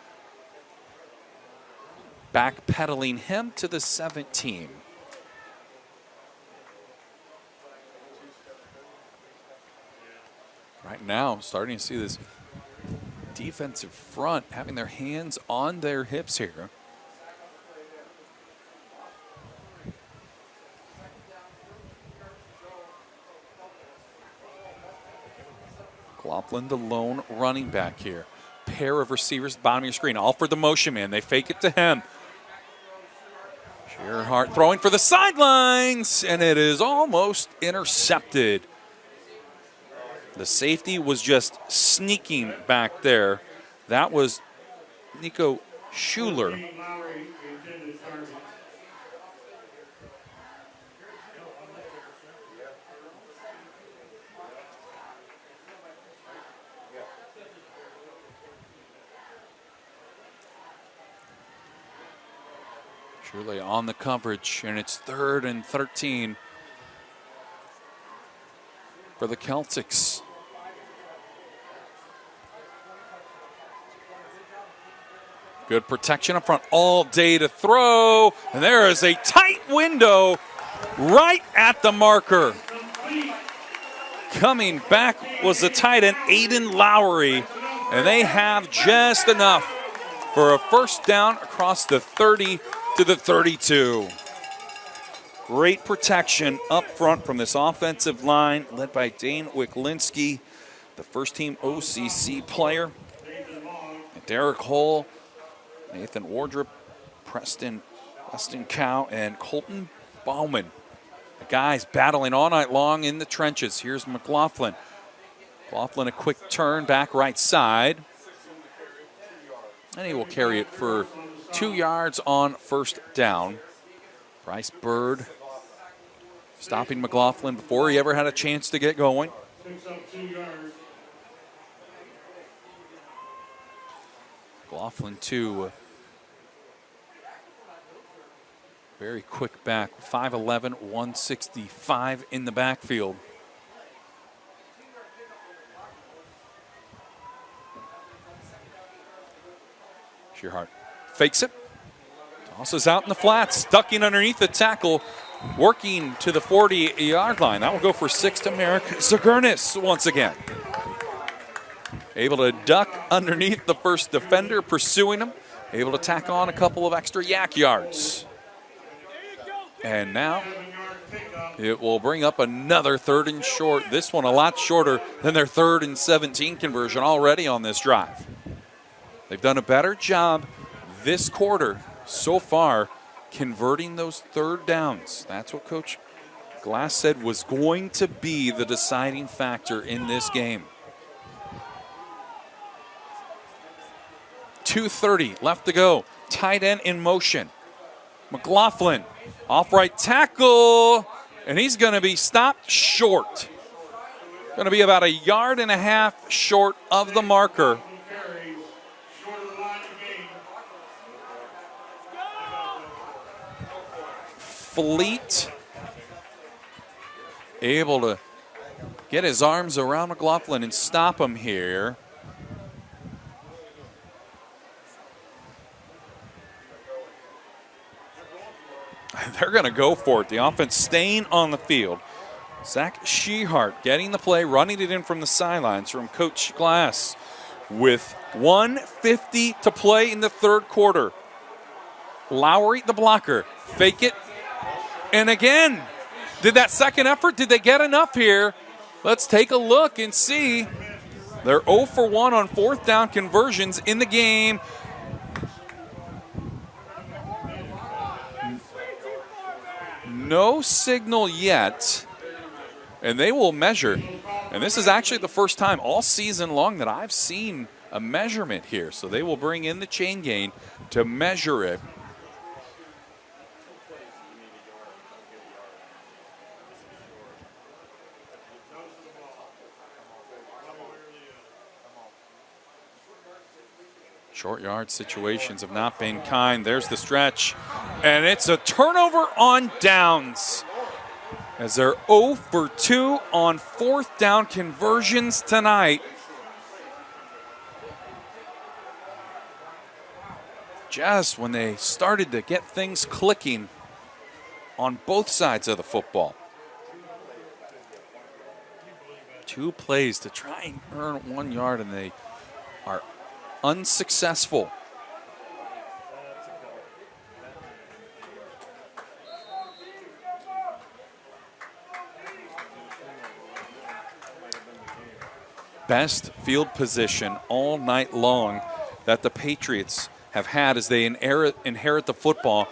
A: Backpedaling him to the 17. Right now, starting to see this defensive front having their hands on their hips here. McLaughlin, the lone running back here. Pair of receivers at the bottom of your screen, all for the motion man. They fake it to him. Shearhart throwing for the sidelines, and it is almost intercepted. The safety was just sneaking back there. That was Nico Schuler. Schuler on the coverage, and it's 3rd and 13 for the Celtics. Good protection up front all day to throw. And there is a tight window right at the marker. Coming back was the tight end, Aiden Lowry. And they have just enough for a first down across the 30 to the 32. Great protection up front from this offensive line led by Dane Wicklinski, the first team OCC player. And Derek Hull, Nathan Wardrop, Preston Cow, and Colton Bauman. The guys battling all night long in the trenches. Here's McLaughlin. McLaughlin, a quick turn back right side. And he will carry it for 2 yards on first down. Bryce Bird stopping McLaughlin before he ever had a chance to get going. McLaughlin, too. Very quick back, 5'11", 165 in the backfield. Shearhart fakes it, tosses out in the flats, ducking underneath the tackle, working to the 40-yard line. That will go for 6 to Merrick Zagurnis once again. Able to duck underneath the first defender, pursuing him. Able to tack on a couple of extra yak yards. And now it will bring up another 3rd and short. This one a lot shorter than their 3rd and 17 conversion already on this drive. They've done a better job this quarter so far converting those 3rd downs. That's what Coach Glass said was going to be the deciding factor in this game. 2:30 left to go. Tight end in motion. McLaughlin, off right tackle, and he's going to be stopped short. Going to be about 1.5 yards short of the marker. Fleet able to get his arms around McLaughlin and stop him here. They're going to go for it. The offense staying on the field. Zach Shehart getting the play, running it in from the sidelines from Coach Glass with 1:50 to play in the third quarter. Lowry, the blocker, fake it. And again, did that second effort, did they get enough here? Let's take a look and see. They're 0 for 1 on fourth down conversions in the game. No signal yet, and they will measure. And this is actually the first time all season long that I've seen a measurement here. So they will bring in the chain gain to measure it. Short yard situations have not been kind. There's the stretch, and it's a turnover on downs as they're 0 for 2 on fourth down conversions tonight. Just when they started to get things clicking on both sides of the football. 2 plays to try and earn 1 yard, and they are unsuccessful. Best field position all night long that the Patriots have had as they inherit the football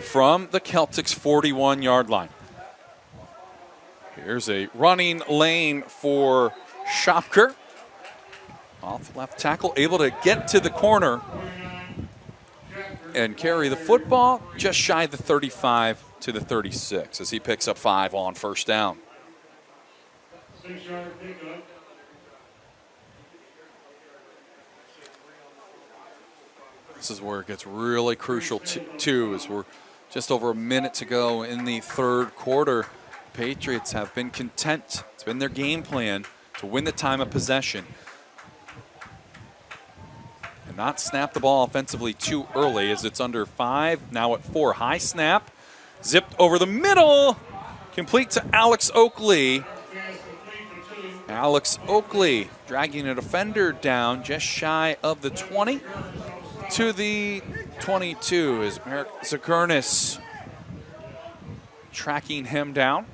A: from the Celtics' 41-yard line. Here's a running lane for Shopker. Off left tackle, able to get to the corner and carry the football just shy of the 35 to the 36 as he picks up 5 on first down.
B: 6-yard pickup.
A: This is where it gets really crucial too, as we're just over a minute to go in the third quarter. Patriots have been content. It's been their game plan to win the time of possession and not snap the ball offensively too early as it's under 5, now at 4. High snap, zipped over the middle, complete to Alex Oakley. Alex Oakley dragging a defender down just shy of the 20 to the 22 is Merrick Zakernis tracking him down.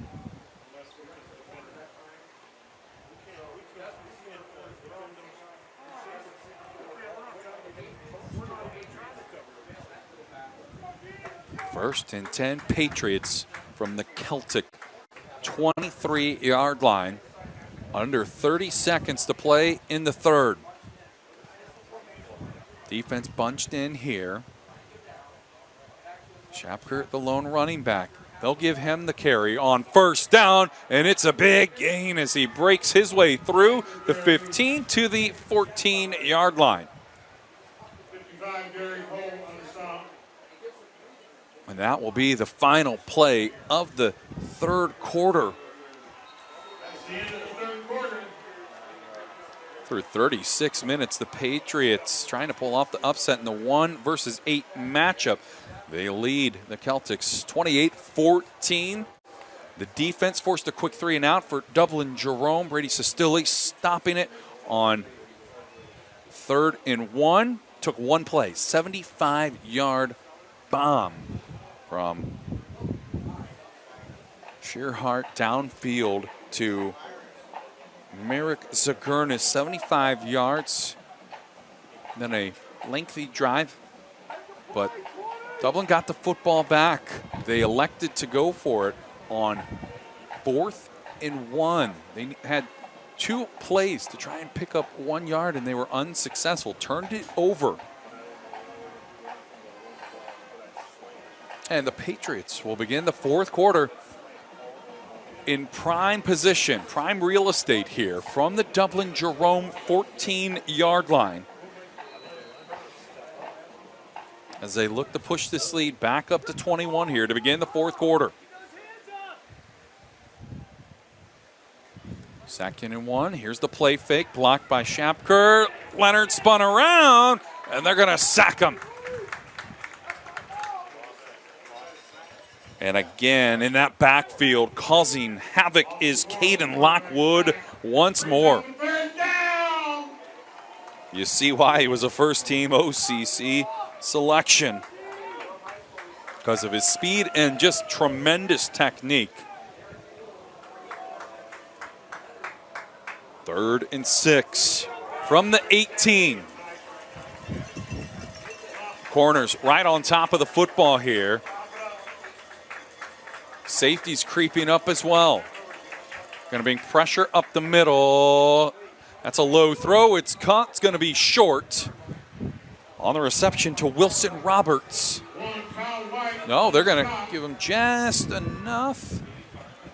A: First and 10, Patriots from the Celtic 23-yard line. Under 30 seconds to play in the third. Defense bunched in here. Shapker, the lone running back. They'll give him the carry on first down, and it's a big gain as he breaks his way through the 15 to the 14-yard line.
B: 55-yard hole on the stop.
A: And that will be the final play of the third quarter.
B: That's the end of the third quarter.
A: Through 36 minutes, the Patriots trying to pull off the upset in the 1 versus 8 matchup. They lead the Celtics 28-14. The defense forced a quick 3 and out for Dublin Jerome. Brady Sestilli stopping it on 3rd and 1. Took 1 play, 75-yard bomb from Shearhart downfield to Merrick Zakernis, 75 yards. Then a lengthy drive, but Dublin got the football back. They elected to go for it on 4th and 1. They had 2 plays to try and pick up 1 yard, and they were unsuccessful. Turned it over And the Patriots will begin the fourth quarter in prime position, prime real estate here from the Dublin Jerome 14-yard line, as they look to push this lead back up to 21 here to begin the fourth quarter. 2nd and 1. Here's the play fake, blocked by Shapker. Leonard spun around, and they're going to sack him. And again, in that backfield, causing havoc is Caden Lockwood once more. You see why he was a first-team OCC selection, because of his speed and just tremendous technique. 3rd and 6 from the 18. Corners right on top of the football here. Safety's creeping up as well. Going to bring pressure up the middle. That's a low throw. It's caught. It's going to be short. On the reception to Wilson Roberts. No, they're going to give him just enough.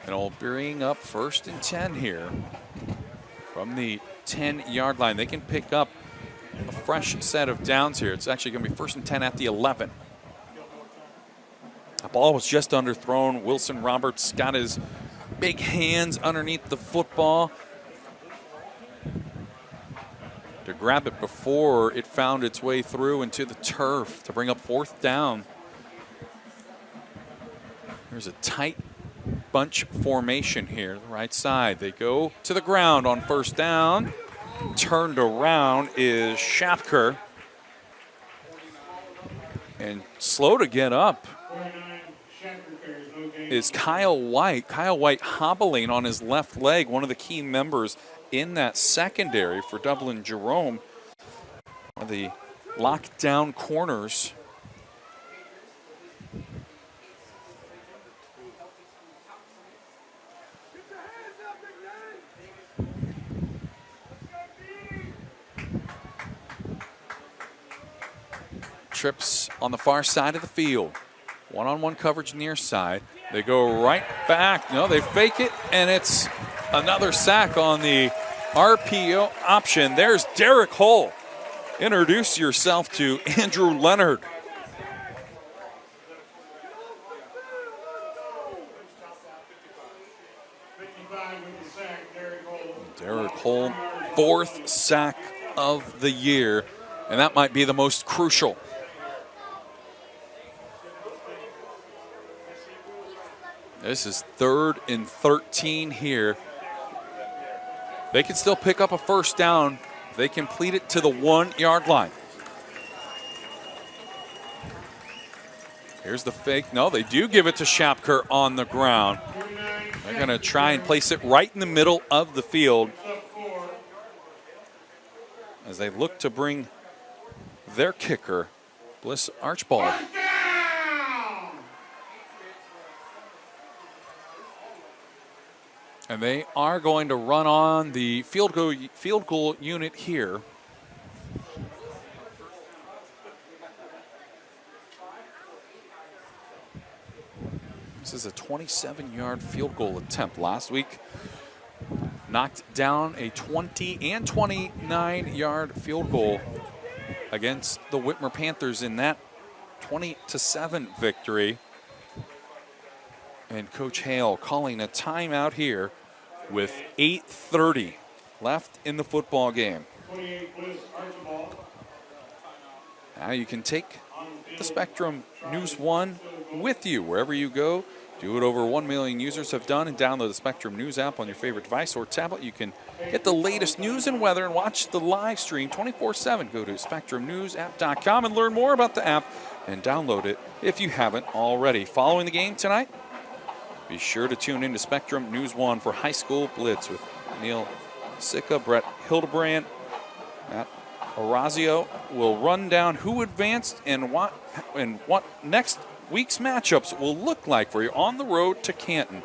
A: And it'll bring up 1st and 10 here. From the 10-yard line, they can pick up a fresh set of downs here. It's actually going to be 1st and 10 at the 11. The ball was just underthrown. Wilson Roberts got his big hands underneath the football to grab it before it found its way through into the turf to bring up 4th down. There's a tight bunch formation here, the right side. They go to the ground on 1st down. Turned around is Shapker. And slow to get up is Kyle White. Kyle White hobbling on his left leg, one of the key members in that secondary for Dublin Jerome. One of the lockdown corners. Trips on the far side of the field. One-on-one coverage near side. They go right back. No, they fake it, and it's another sack on the RPO option. There's Derek Hull. Introduce yourself to Andrew Leonard. Derek Hull, 4th sack of the year, and that might be the most crucial. This is 3rd and 13 here. They can still pick up a 1st down. They complete it to the 1-yard line. Here's the fake. No, they do give it to Shapker on the ground. They're going to try and place it right in the middle of the field as they look to bring their kicker, Bliss Archibald. And they are going to run on the field goal unit here. This is a 27-yard field goal attempt. Last week, knocked down a 20 and 29-yard field goal against the Whitmer Panthers in that 20-7 victory. And Coach Hale calling a timeout here with 8:30 left in the football game. Now you can take the Spectrum News 1 with you wherever you go. Do it over 1 million users have done, and download the Spectrum News app on your favorite device or tablet. You can get the latest news and weather and watch the live stream 24/7. Go to SpectrumNewsApp.com and learn more about the app and download it if you haven't already. Following the game tonight, be sure to tune in to Spectrum News 1 for High School Blitz with Neil Sicca, Brett Hildebrand, Matt Orazio will run down who advanced and what next week's matchups will look like for you on the road to Canton.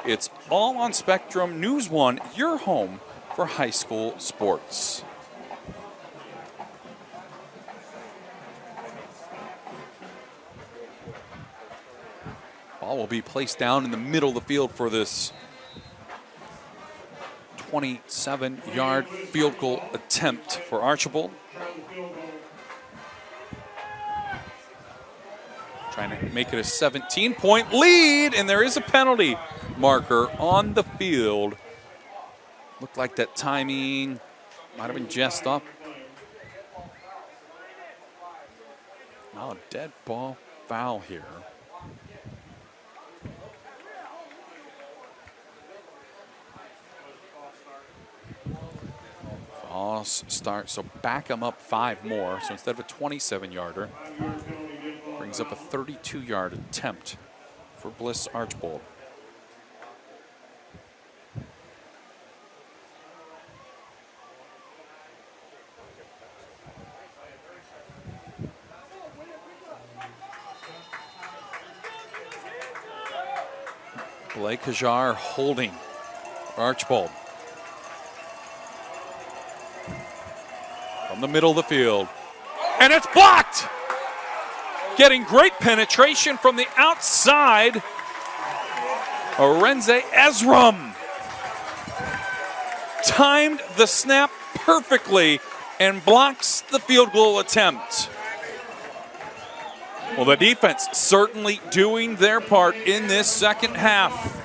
A: It's all on Spectrum News 1, your home for high school sports. Ball will be placed down in the middle of the field for this 27-yard field goal attempt for Archibald. Trying to make it a 17-point lead, and there is a penalty marker on the field. Looked like that timing might have been jessed up. Now a dead ball foul here. False start, so back him up 5 more. So instead of a 27-yarder, brings up a 32-yard attempt for Bliss Archibald. Blake Hajar holding Archibald. From the middle of the field. And it's blocked! Getting great penetration from the outside. Arenze Ezram timed the snap perfectly and blocks the field goal attempt. Well, the defense certainly doing their part in this second half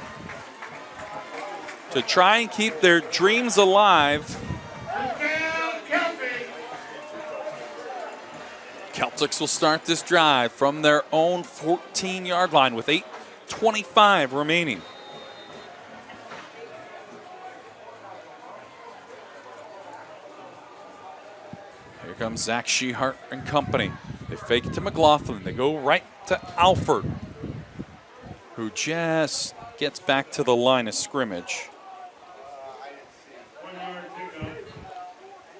A: to try and keep their dreams alive. Celtics will start this drive from their own 14-yard line with 8:25 remaining. Here comes Zach Shehart and company. They fake it to McLaughlin. They go right to Alford, who just gets back to the line of scrimmage.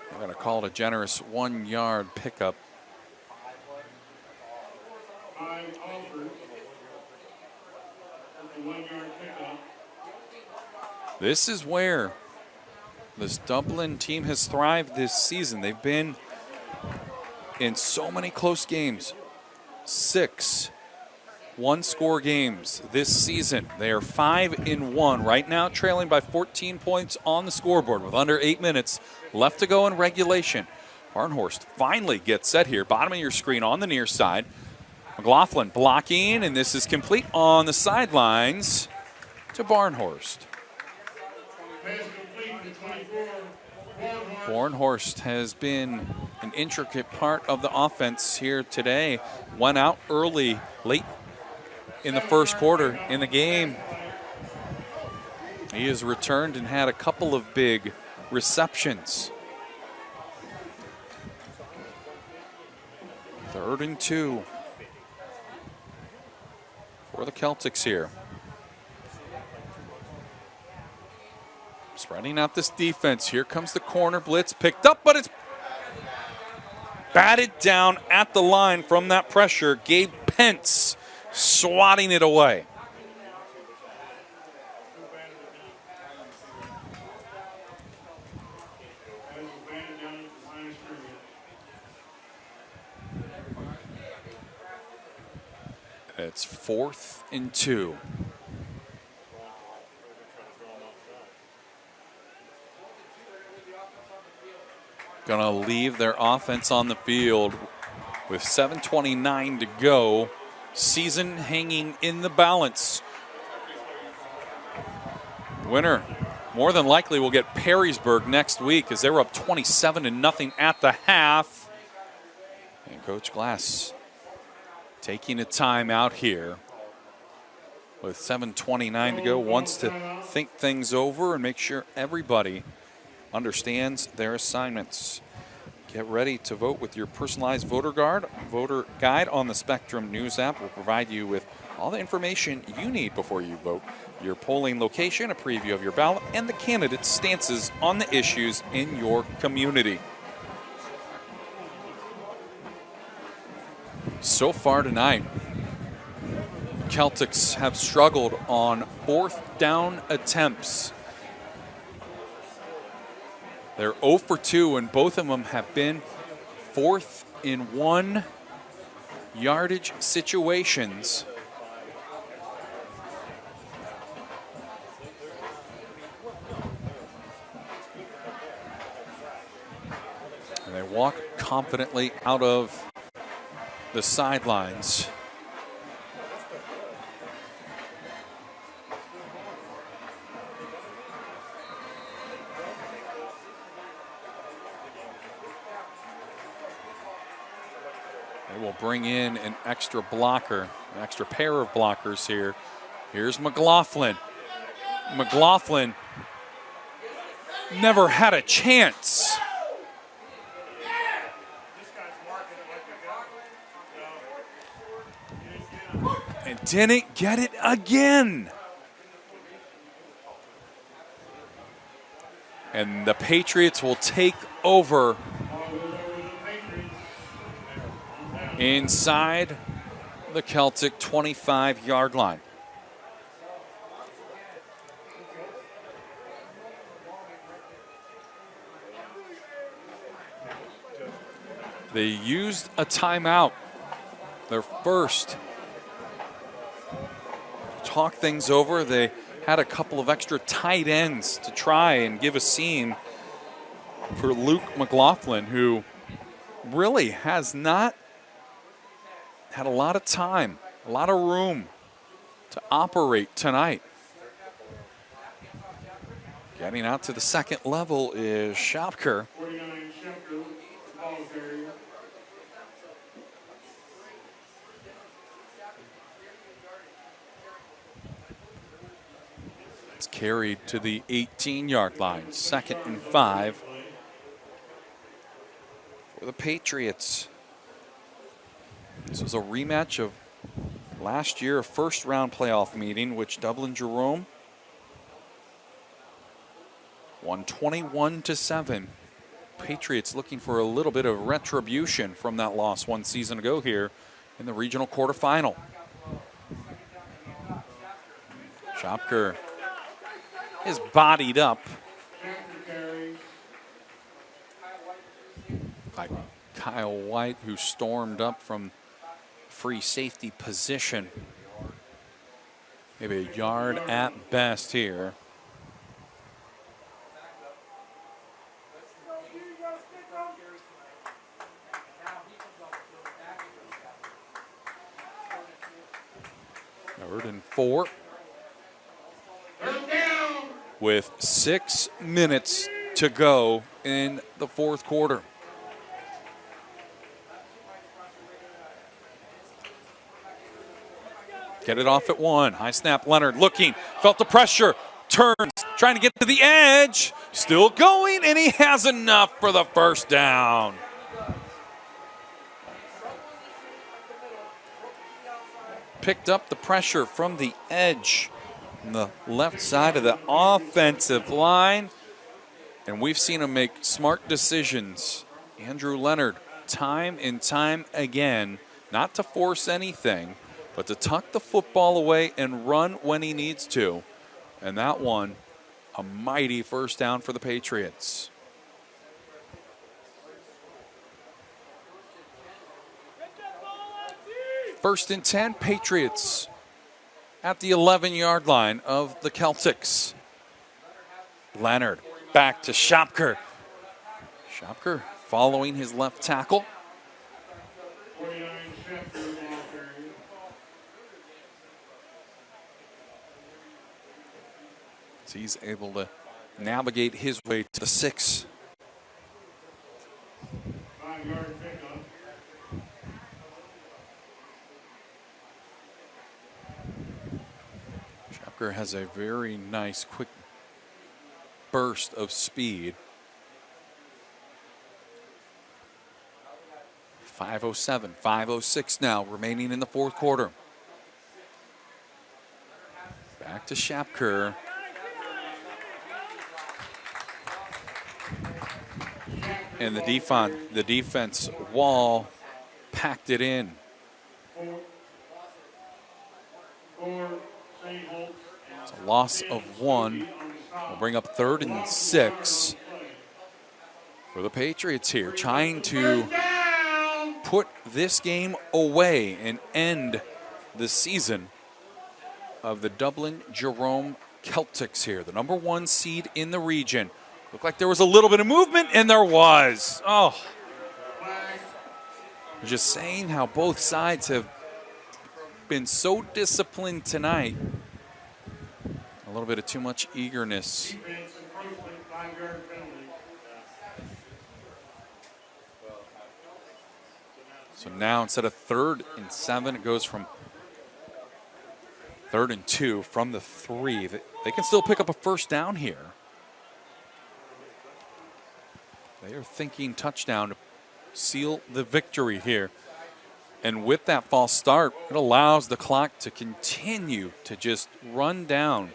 A: They're going to call it a generous 1-yard pickup. This is where this Dublin team has thrived this season. They've been in so many close games. 6 one-score games this season. They are 5-1 right now, trailing by 14 points on the scoreboard with under 8 minutes left to go in regulation. Barnhorst finally gets set here. Bottom of your screen on the near side. McLaughlin blocking, and this is complete on the sidelines to Barnhorst. Barnhorst has been an intricate part of the offense here today. Went out early, late in the first quarter in the game. He has returned and had a couple of big receptions. 3rd and 2 for the Celtics here. Spreading out this defense. Here comes the corner blitz. Picked up, but it's batted down at the line from that pressure. Gabe Pence swatting it away. It's 4th and 2. Going to leave their offense on the field with 7:29 to go. Season hanging in the balance. Winner more than likely will get Perrysburg next week as they were up 27-0 at the half. And Coach Glass taking a time out here with 7:29 to go. Wants to think things over and make sure everybody understands their assignments. Get ready to vote with your personalized voter guide on the Spectrum News app. Will provide you with all the information you need before you vote, your polling location, a preview of your ballot, and the candidates' stances on the issues in your community. So far tonight, Celtics have struggled on 4th down attempts. They're 0 for 2, and both of them have been 4th and 1 yardage situations. confidently out of the sidelines. They will bring in an extra blocker, an extra pair of blockers here. Here's McLaughlin. McLaughlin never had a chance. And didn't get it again. And the Patriots will take over inside the Celtic 25-yard line. They used a timeout, their first. Talk things over. They had a couple of extra tight ends to try and give a scene for Luke McLaughlin, who really has not had a lot of time, a lot of room to operate tonight. Getting out to the second level is Shopker.
B: 49 Shepard, ball carrier.
A: It's carried to the 18-yard line. 2nd and 5 for the Patriots. This was a rematch of last year, a first-round playoff meeting, which Dublin Jerome won 21-7. Patriots looking for a little bit of retribution from that loss one season ago here in the regional quarterfinal. Shopker is bodied up by Kyle White, who stormed up from free safety position. Maybe a yard at best here. Third and 4. With 6 minutes to go in the fourth quarter. Get it off at 1. High snap, Leonard looking, felt the pressure, turns, trying to get to the edge. Still going, and he has enough for the first down. Picked up the pressure from the edge on the left side of the offensive line. And we've seen him make smart decisions. Andrew Leonard, time and time again, not to force anything, but to tuck the football away and run when he needs to. And that one, a mighty first down for the Patriots. First and 10, Patriots at the 11-yard line of the Celtics. Leonard back to Shopker. Shopker following his left tackle.
B: 49 Shepard, ball carrier.
A: So he's able to navigate his way to the 6.
B: 5-yard pickup.
A: Shopker has a very nice, quick burst of speed. 5:07, 5:06 now remaining in the fourth quarter. Back to Shopker. And the defense wall packed it in. It's a loss of 1. We'll bring up 3rd and 6 for the Patriots here, trying to put this game away and end the season of the Dublin Jerome Celtics here, the number 1 seed in the region. Looked like there was a little bit of movement, and there was. Oh, Just saying how both sides have been so disciplined tonight. A little bit of too much eagerness.
B: Defense encroachment, 5-yard penalty.
A: So now instead of 3rd and 7, it goes from 3rd and 2 from the 3. They can still pick up a first down here. They are thinking touchdown to seal the victory here. And with that false start, it allows the clock to continue to just run down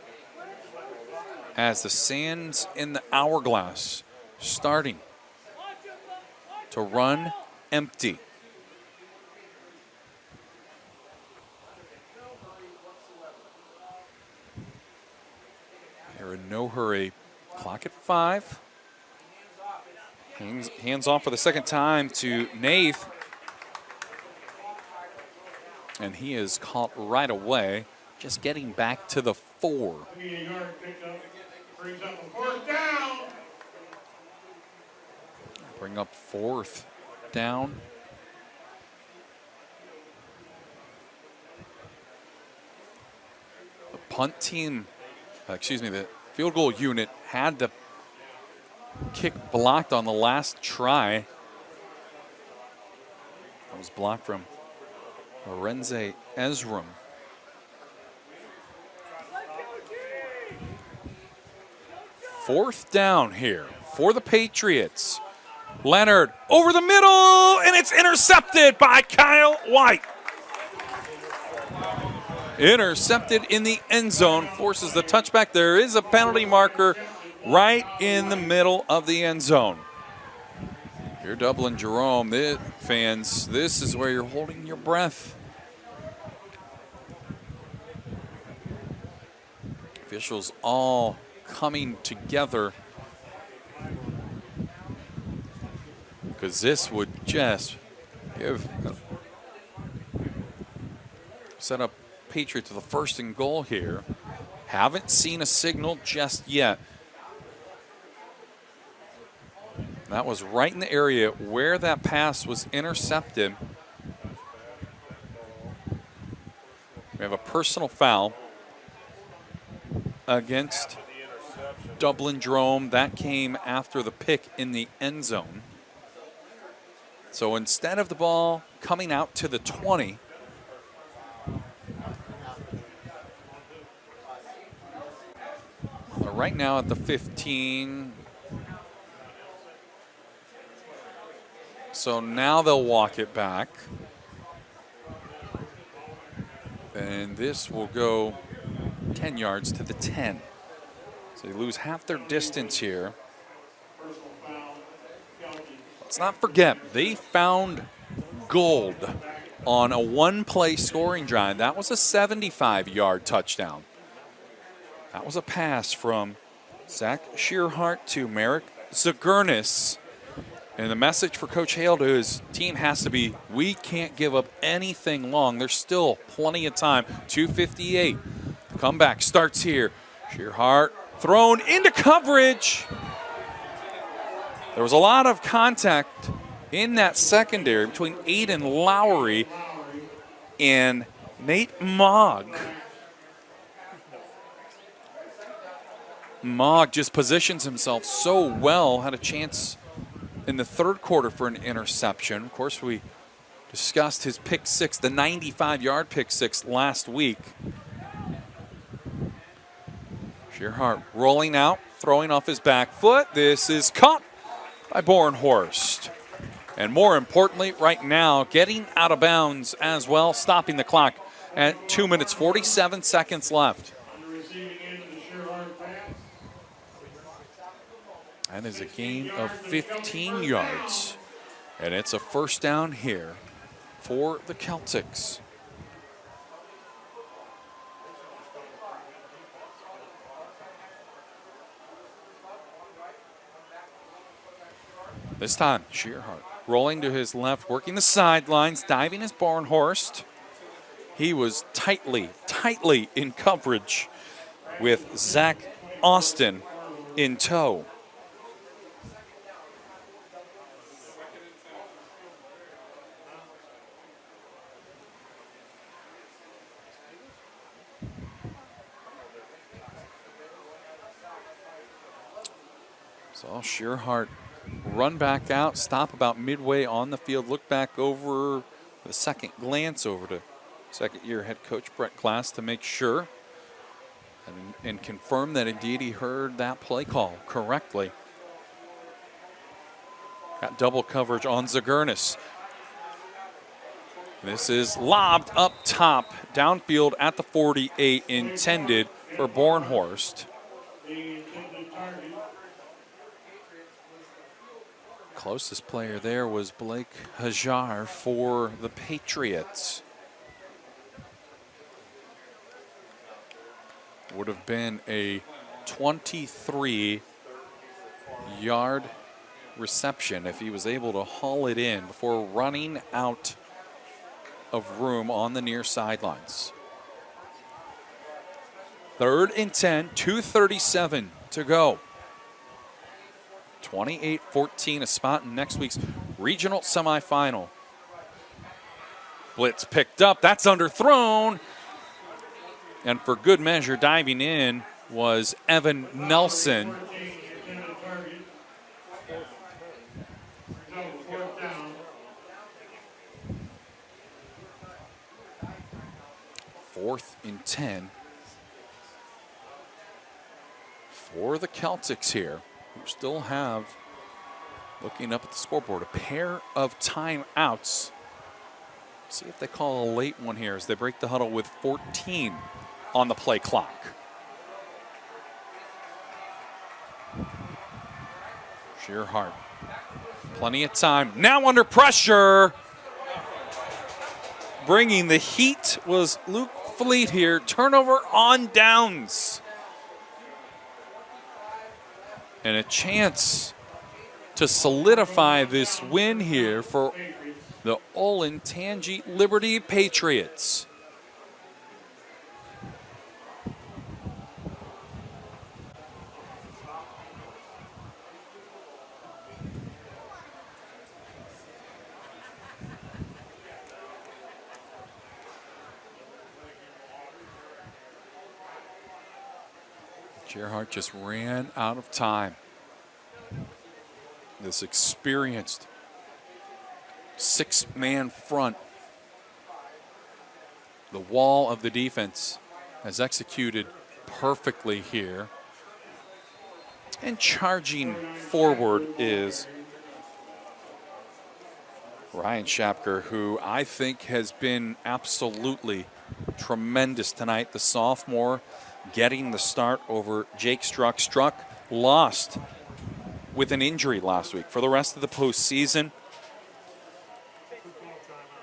A: as the sands in the hourglass starting to run empty. They're in no hurry. Clock at 5. Hands off for the second time to Nath. And he is caught right away, just getting back to the 4.
B: A yard picked up, brings up a 4th down.
A: Bring up 4th down. The punt team, the field goal unit had the kick blocked on the last try. That was blocked from Lorenze Ezram. Fourth down here for the Patriots. Leonard over the middle, and it's intercepted by Kyle White. Intercepted in the end zone, forces the touchback. There is a penalty marker right in the middle of the end zone. You're Dublin, Jerome, fans, this is where you're holding your breath. Officials all coming together because this would just set up Patriots to the 1st and goal here. Haven't seen a signal just yet. That was right in the area where that pass was intercepted. We have a personal foul against Dublin Jerome. That came after the pick in the end zone. So instead of the ball coming out to the 20, right now at the 15. So now they'll walk it back. And this will go 10 yards to the 10. So they lose half their distance here. Let's not forget, they found gold on a one-play scoring drive. That was a 75-yard touchdown. That was a pass from Zach Shearhart to Merrick Zagurnis. And the message for Coach Hale to his team has to be, we can't give up anything long. There's still plenty of time. 2:58. Comeback starts here. Shearhart thrown into coverage. There was a lot of contact in that secondary between Aiden Lowry and Nate Mogg. Mogg just positions himself so well, had a chance in the third quarter for an interception. Of course, we discussed his pick six, the 95-yard pick six last week. Shearhart rolling out, throwing off his back foot. This is caught by Bornhorst. And more importantly, right now, getting out of bounds as well, stopping the clock at 2 minutes, 47 seconds left. That is a gain of 15 yards. And it's a first down here for the Celtics. This time, Shearhart rolling to his left, working the sidelines, diving as Bornhorst. He was tightly in coverage with Zach Austin in tow. So Shearhart run back out, stop about midway on the field, look back over with a second glance over to second-year head coach Brett Glass to make sure and confirm that indeed he heard that play call correctly. Got double coverage on Zagurnis. This is lobbed up top, downfield at the 48, intended for Bornhorst. Closest player there was Blake Hajar for the Patriots. Would have been a 23-yard reception if he was able to haul it in before running out of room on the near sidelines. 3rd and 10, 2:37 to go. 28-14, a spot in next week's regional semifinal. Blitz picked up, that's underthrown. And for good measure, diving in was Evan Nelson. Fourth and 10 for the Celtics here, who still have, looking up at the scoreboard, a pair of timeouts. See if they call a late one here as they break the huddle with 14 on the play clock. Shearhart, plenty of time, now under pressure. Bringing the heat was Luke Fleet here. Turnover on downs. And a chance to solidify this win here for the Olentangy Liberty Patriots. Shearhart just ran out of time. This experienced 6-man front, the wall of the defense, has executed perfectly here. And charging forward is Ryan Shapker, who I think has been absolutely tremendous tonight. The sophomore getting the start over Jake Struck. Struck lost with an injury last week for the rest of the postseason.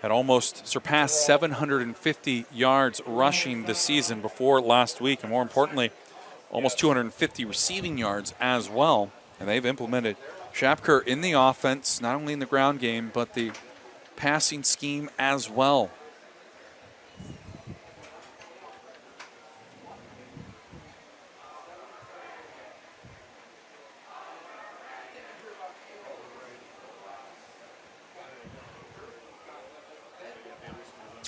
A: Had almost surpassed 750 yards rushing this season before last week, and more importantly, almost 250 receiving yards as well. And they've implemented Shapker in the offense, not only in the ground game, but the passing scheme as well.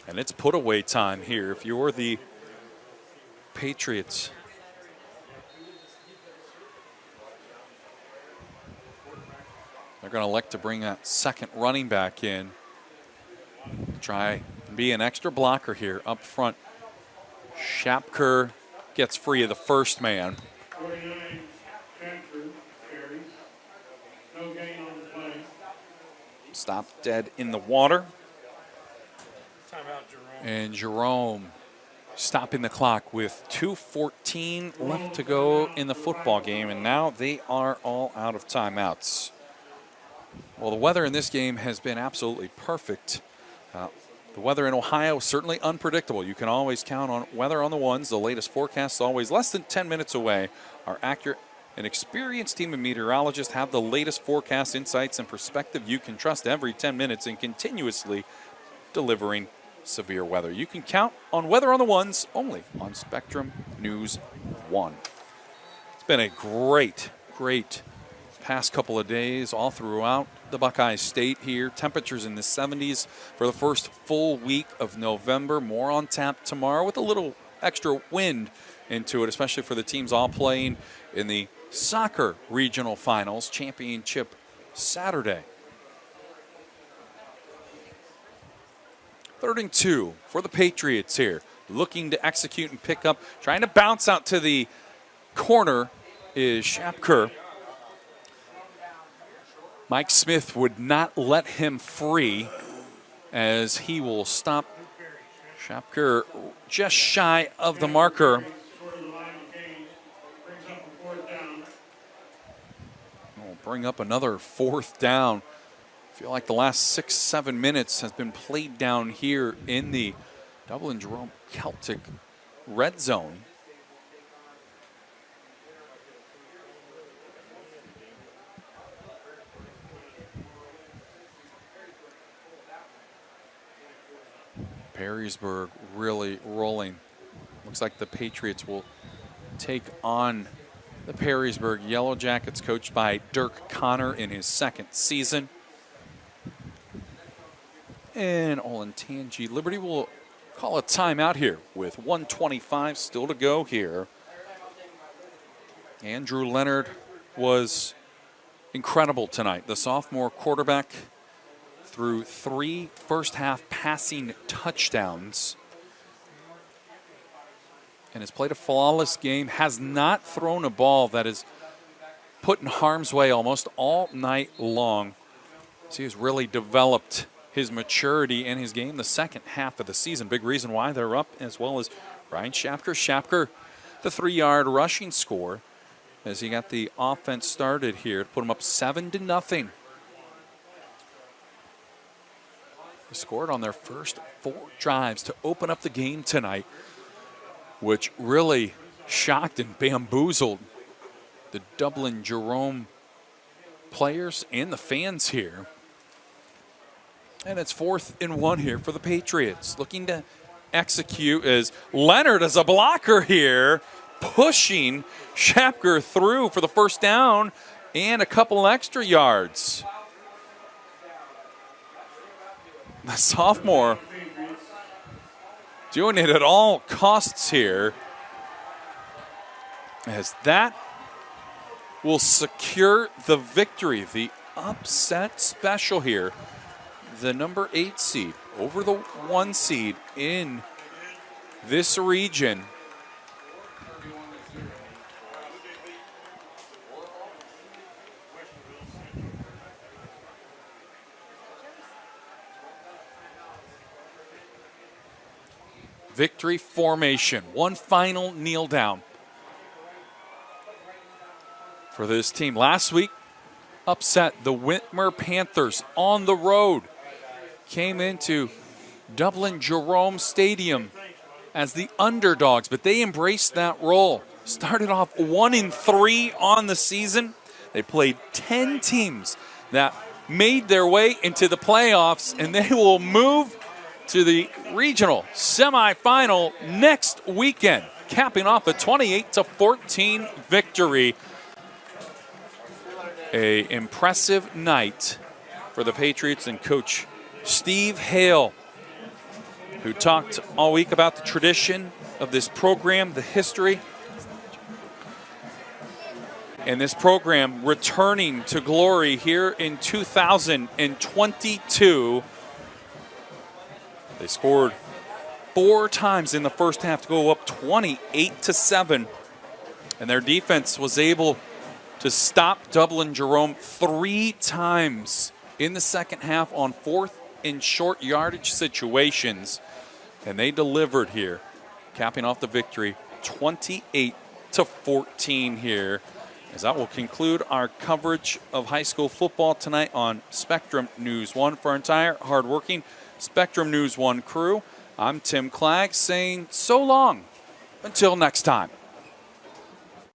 A: And it's put away time here. If you're the Patriots, they're going to elect to bring that second running back in. Try and be an extra blocker here up front. Shapker gets free of the first man.
B: 49 transfer carries. No gain on the play.
A: Stopped dead in the water.
B: Timeout, Jerome.
A: And Jerome stopping the clock with 2:14 left to go in the football game, and now they are all out of timeouts. Well, the weather in this game has been absolutely perfect. The weather in Ohio is certainly unpredictable. You can always count on Weather on the Ones. The latest forecast is always less than 10 minutes away. Our accurate and experienced team of meteorologists have the latest forecast insights and perspective you can trust every 10 minutes and continuously delivering severe weather. You can count on Weather on the Ones only on Spectrum News 1. It's been a great past couple of days all throughout the Buckeye State here. Temperatures in the 70s for the first full week of November. More on tap tomorrow with a little extra wind into it, especially for the teams all playing in the soccer regional finals championship Saturday. 3rd and 2 for the Patriots here. Looking to execute and pick up. Trying to bounce out to the corner is Shapker. Mike Smith would not let him free as he will stop Shapker just shy of the marker. We'll bring up another 4th down. I feel like the last 6-7 minutes has been played down here in the Dublin Jerome Celtic red zone. Perrysburg really rolling. Looks like the Patriots will take on the Perrysburg Yellow Jackets, coached by Dirk Connor in his 2nd season. And Olentangy Liberty will call a timeout here with 1:25 still to go here. Andrew Leonard was incredible tonight. The sophomore quarterback threw 3 first-half passing touchdowns and has played a flawless game, has not thrown a ball that is put in harm's way almost all night long. So he has really developed his maturity in his game the second half of the season. Big reason why they're up, as well as Ryan Shapker. Shapker, the 3-yard rushing score as he got the offense started here to put him up 7-0. They scored on their first 4 drives to open up the game tonight, which really shocked and bamboozled the Dublin Jerome players and the fans here. And it's 4th and 1 here for the Patriots. Looking to execute as Leonard as a blocker here, pushing Shapker through for the first down and a couple extra yards. The sophomore doing it at all costs here, as that will secure the victory, the upset special here. The number 8 seed over the 1 seed in this region. Victory formation. One final kneel down for this team. Last week, upset the Whitmer Panthers on the road. Came into Dublin Jerome Stadium as the underdogs, but they embraced that role. Started off 1-3 on the season. They played 10 teams that made their way into the playoffs, and they will move to the regional semifinal next weekend, capping off a 28-14 victory. An impressive night for the Patriots and Coach Steve Hale, who talked all week about the tradition of this program, the history, and this program returning to glory here in 2022. They scored 4 times in the first half to go up 28-7, and their defense was able to stop Dublin Jerome 3 times in the second half on 4th and short yardage situations, and they delivered here, capping off the victory 28-14 here. As that will conclude our coverage of high school football tonight on Spectrum News 1. For our entire hardworking Spectrum News 1 crew, I'm Tim Clagg saying so long until next time.